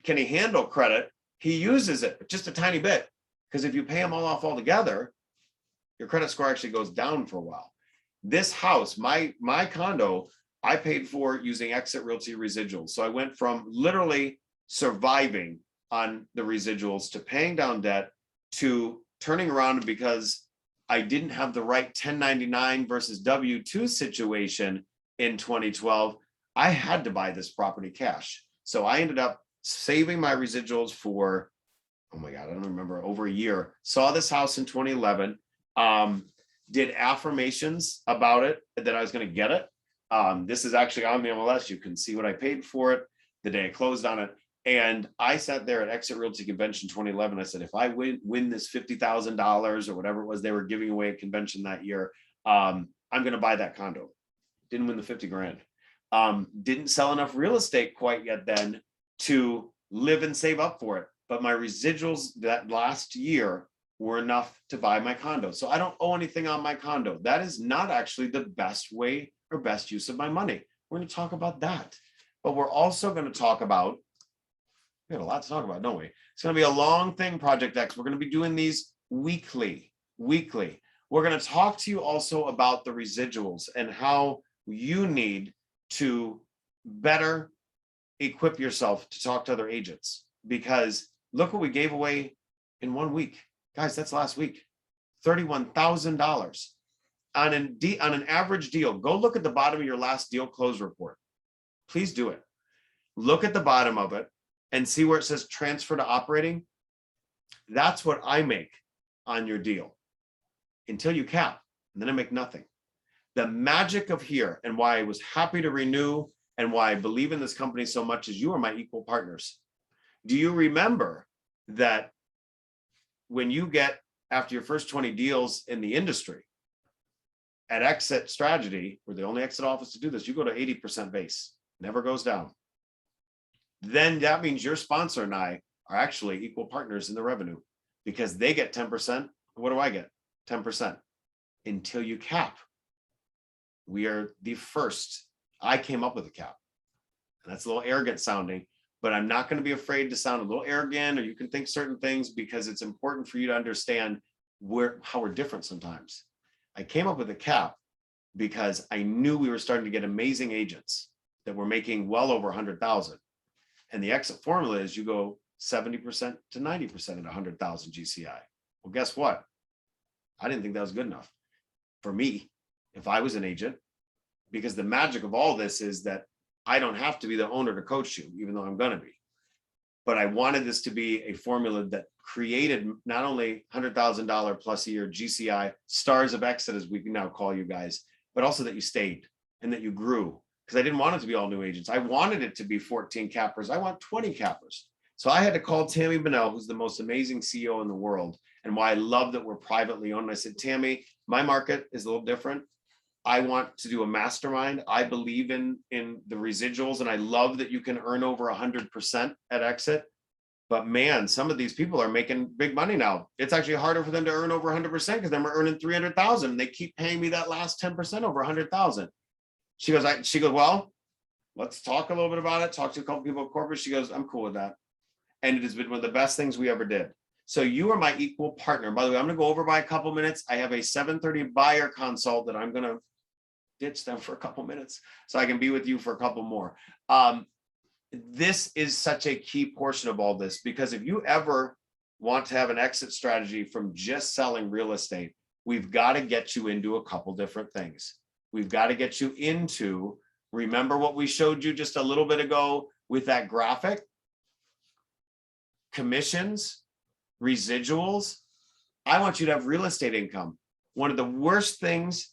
Speaker 1: can he handle credit, he uses it just a tiny bit. Because if you pay them all off altogether, your credit score actually goes down for a while. This house, my condo, I paid for using EXIT Realty residuals. So I went from literally surviving on the residuals to paying down debt to turning around because I didn't have the right 1099 versus W-2 situation in 2012. I had to buy this property cash. So I ended up saving my residuals for, oh my God, I don't remember, over a year. Saw this house in 2011. Did affirmations about it that I was going to get it. This is actually on the MLS. You can see what I paid for it the day I closed on it. And I sat there at Exit Realty Convention 2011. I said, if I win this $50,000 or whatever it was they were giving away at convention that year, I'm going to buy that condo. Didn't win the 50 grand. Didn't sell enough real estate quite yet then to live and save up for it. but my residuals that last year were enough to buy my condo. So I don't owe anything on my condo. That is not actually the best way or best use of my money. We're going to talk about that. But we're also going to talk about, we have a lot to talk about, don't we? It's going to be a long thing, Project X. We're going to be doing these weekly. We're going to talk to you also about the residuals and how you need to better equip yourself to talk to other agents, because look what we gave away in 1 week. Guys, that's last week, $31,000 on an average deal. Go look at the bottom of your last deal close report. Please do it. Look at the bottom of it and see where it says transfer to operating. That's what I make on your deal until you cap, and then I make nothing. The magic of here and why I was happy to renew and why I believe in this company so much is you are my equal partners. Do you remember that when you get, after your first 20 deals in the industry, at Exit Strategy, we're the only exit office to do this, you go to 80% base, never goes down. Then that means your sponsor and I are actually equal partners in the revenue, because they get 10%. What do I get? 10% until you cap. We are the first. I came up with a cap. And that's a little arrogant sounding, but I'm not going to be afraid to sound a little arrogant, or you can think certain things, because it's important for you to understand how we're different sometimes. I came up with a cap because I knew we were starting to get amazing agents that were making well over 100,000. And the exit formula is you go 70% to 90% at 100,000 GCI. Well, guess what? I didn't think that was good enough for me if I was an agent, because the magic of all this is that I don't have to be the owner to coach you, even though I'm going to be. But I wanted this to be a formula that created not only $100,000 plus a year GCI, stars of exit, as we can now call you guys, but also that you stayed and that you grew. Because I didn't want it to be all new agents. I wanted it to be 14 cappers. I want 20 cappers. So I had to call Tammy Bunnell, who's the most amazing CEO in the world, and why I love that we're privately owned. I said, Tammy, my market is a little different. I want to do a mastermind. I believe in the residuals, and I love that you can earn over 100% at exit. But man, some of these people are making big money now. It's actually harder for them to earn over 100% because they're earning 300,000. They keep paying me that last 10% over 100,000. She goes, well, let's talk a little bit about it. Talk to a couple people at corporate. She goes, I'm cool with that. And it has been one of the best things we ever did. So you are my equal partner. By the way, I'm going to go over by a couple minutes. I have a 7:30 buyer consult that I'm going to ditch them for a couple minutes so I can be with you for a couple more. This is such a key portion of all this, because if you ever want to have an exit strategy from just selling real estate, we've got to get you into a couple different things. We've got to get you into, remember what we showed you just a little bit ago with that graphic? Commissions, residuals. I want you to have real estate income. One of the worst things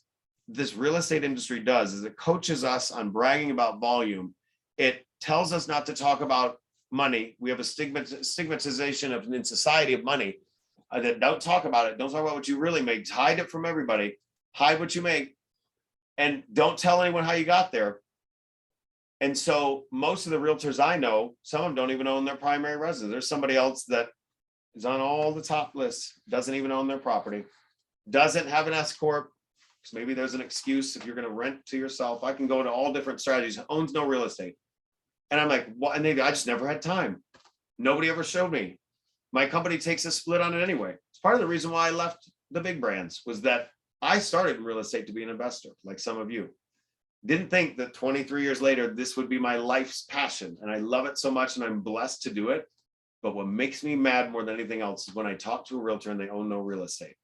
Speaker 1: this real estate industry does is it coaches us on bragging about volume. It tells us not to talk about money. We have a stigmatization of in society of money that don't talk about it. Don't talk about what you really make. Hide it from everybody. Hide what you make. And don't tell anyone how you got there. And so most of the realtors I know, some of them don't even own their primary residence. There's somebody else that is on all the top lists, doesn't even own their property, doesn't have an S corp. So maybe there's an excuse if you're going to rent to yourself. I can go to all different strategies. Owns no real estate. And I'm like, what? And I just never had time. Nobody ever showed me. My company takes a split on it anyway. It's part of the reason why I left the big brands, was that I started in real estate to be an investor, like some of you. Didn't think that 23 years later, this would be my life's passion. And I love it so much, and I'm blessed to do it. But what makes me mad more than anything else is when I talk to a realtor and they own no real estate.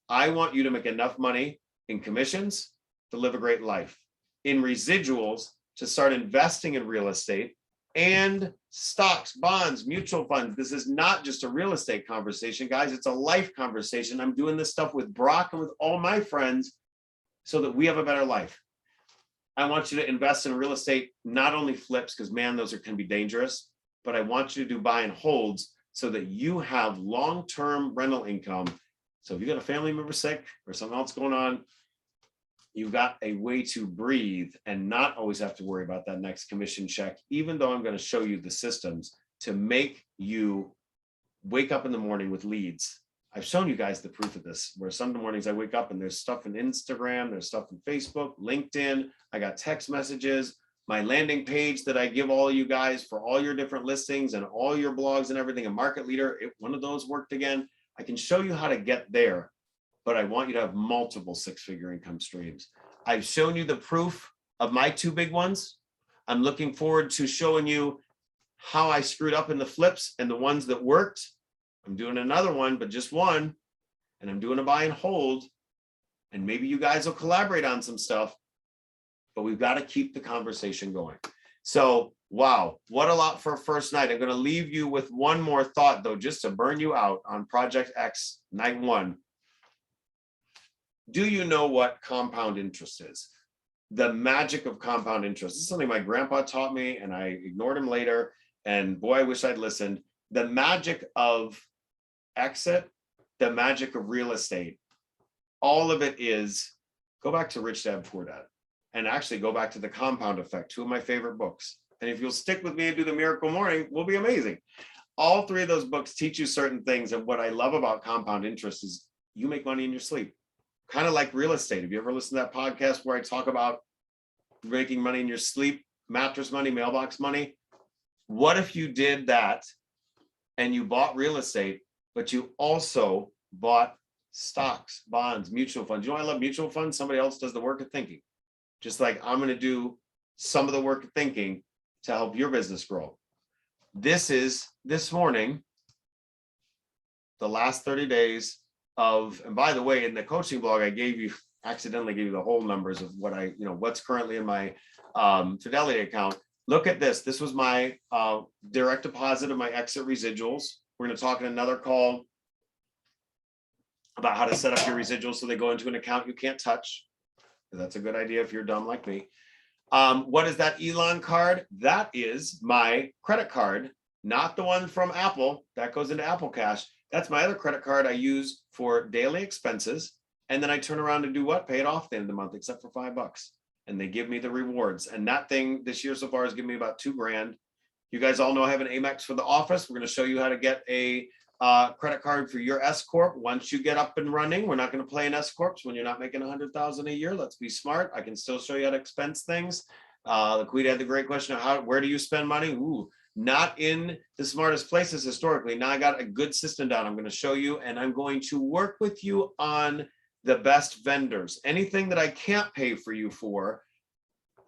Speaker 1: I want you to make enough money in commissions to live a great life, in residuals to start investing in real estate, and stocks, bonds, mutual funds. This is not just a real estate conversation, guys. It's a life conversation. I'm doing this stuff with Brock and with all my friends so that we have a better life. I want you to invest in real estate, not only flips, because man, those can be dangerous, but I want you to do buy and holds so that you have long-term rental income. So if you got a family member sick or something else going on, you've got a way to breathe and not always have to worry about that next commission check, even though I'm going to show you the systems to make you wake up in the morning with leads. I've shown you guys the proof of this, where some mornings I wake up and there's stuff in Instagram, there's stuff in Facebook, LinkedIn, I got text messages, my landing page that I give all you guys for all your different listings and all your blogs and everything, a market leader, one of those worked again. I can show you how to get there, but I want you to have multiple six-figure income streams. I've shown you the proof of my two big ones. I'm looking forward to showing you how I screwed up in the flips and the ones that worked. I'm doing another one, but just one, and I'm doing a buy and hold, and maybe you guys will collaborate on some stuff, but we've got to keep the conversation going. So, wow, what a lot for a first night. I'm going to leave you with one more thought, though, just to burn you out on Project X night one. Do you know what compound interest is? The magic of compound interest. This is something my grandpa taught me, and I ignored him later. And boy, I wish I'd listened. The magic of exit, the magic of real estate, all of it is, go back to Rich Dad Poor Dad, and actually go back to The Compound Effect, two of my favorite books. And if you'll stick with me and do the Miracle Morning, we'll be amazing. All three of those books teach you certain things. And what I love about compound interest is you make money in your sleep. Kind of like real estate. Have you ever listened to that podcast where I talk about making money in your sleep, mattress money, mailbox money? What if you did that and you bought real estate, but you also bought stocks, bonds, mutual funds? You know, I love mutual funds. Somebody else does the work of thinking. Just like I'm going to do some of the work of thinking to help your business grow. This is this morning, the last 30 days of, and by the way, in the coaching blog, I accidentally gave you the whole numbers of what what's currently in my Fidelity account. Look at this. This was my direct deposit of my exit residuals. We're going to talk in another call about how to set up your residuals so they go into an account you can't touch. That's a good idea if you're dumb like me. What is that Elon card? That is my credit card, not the one from Apple. That goes into Apple Cash. That's my other credit card I use for daily expenses. And then I turn around and do what? Pay it off at the end of the month, except for $5. And they give me the rewards. And that thing this year so far has given me about $2,000. You guys all know I have an Amex for the office. We're going to show you how to get a credit card for your S Corp. Once you get up and running, we're not going to play in S Corps when you're not making $100,000 a year. Let's be smart. I can still show you how to expense things. Laquita had the great question of where do you spend money? Ooh, not in the smartest places historically. Now I got a good system down. I'm going to show you, and I'm going to work with you on the best vendors. Anything that I can't pay for you for,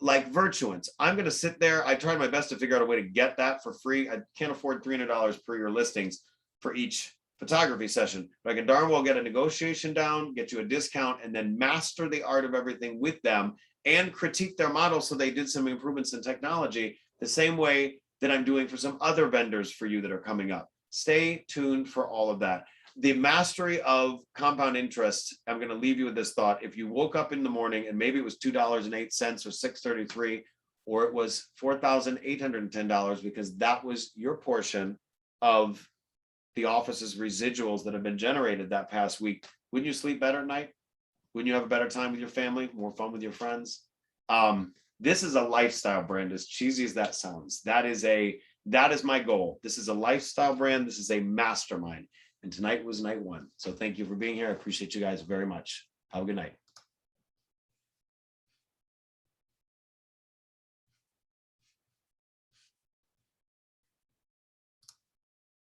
Speaker 1: like Virtuance, I'm going to sit there. I tried my best to figure out a way to get that for free. I can't afford $300 per year listings for each photography session, but I can darn well get a negotiation down, get you a discount, and then master the art of everything with them and critique their model so they did some improvements in technology the same way that I'm doing for some other vendors for you that are coming up. Stay tuned for all of that. The mastery of compound interest, I'm going to leave you with this thought. If you woke up in the morning and maybe it was $2.08 or $6.33, or it was $4,810 because that was your portion of the office's residuals that have been generated that past week, wouldn't you sleep better at night? Wouldn't you have a better time with your family, more fun with your friends? This is a lifestyle brand, as cheesy as that sounds. That is my goal. This is a lifestyle brand. This is a mastermind. And tonight was night one. So thank you for being here. I appreciate you guys very much. Have a good night.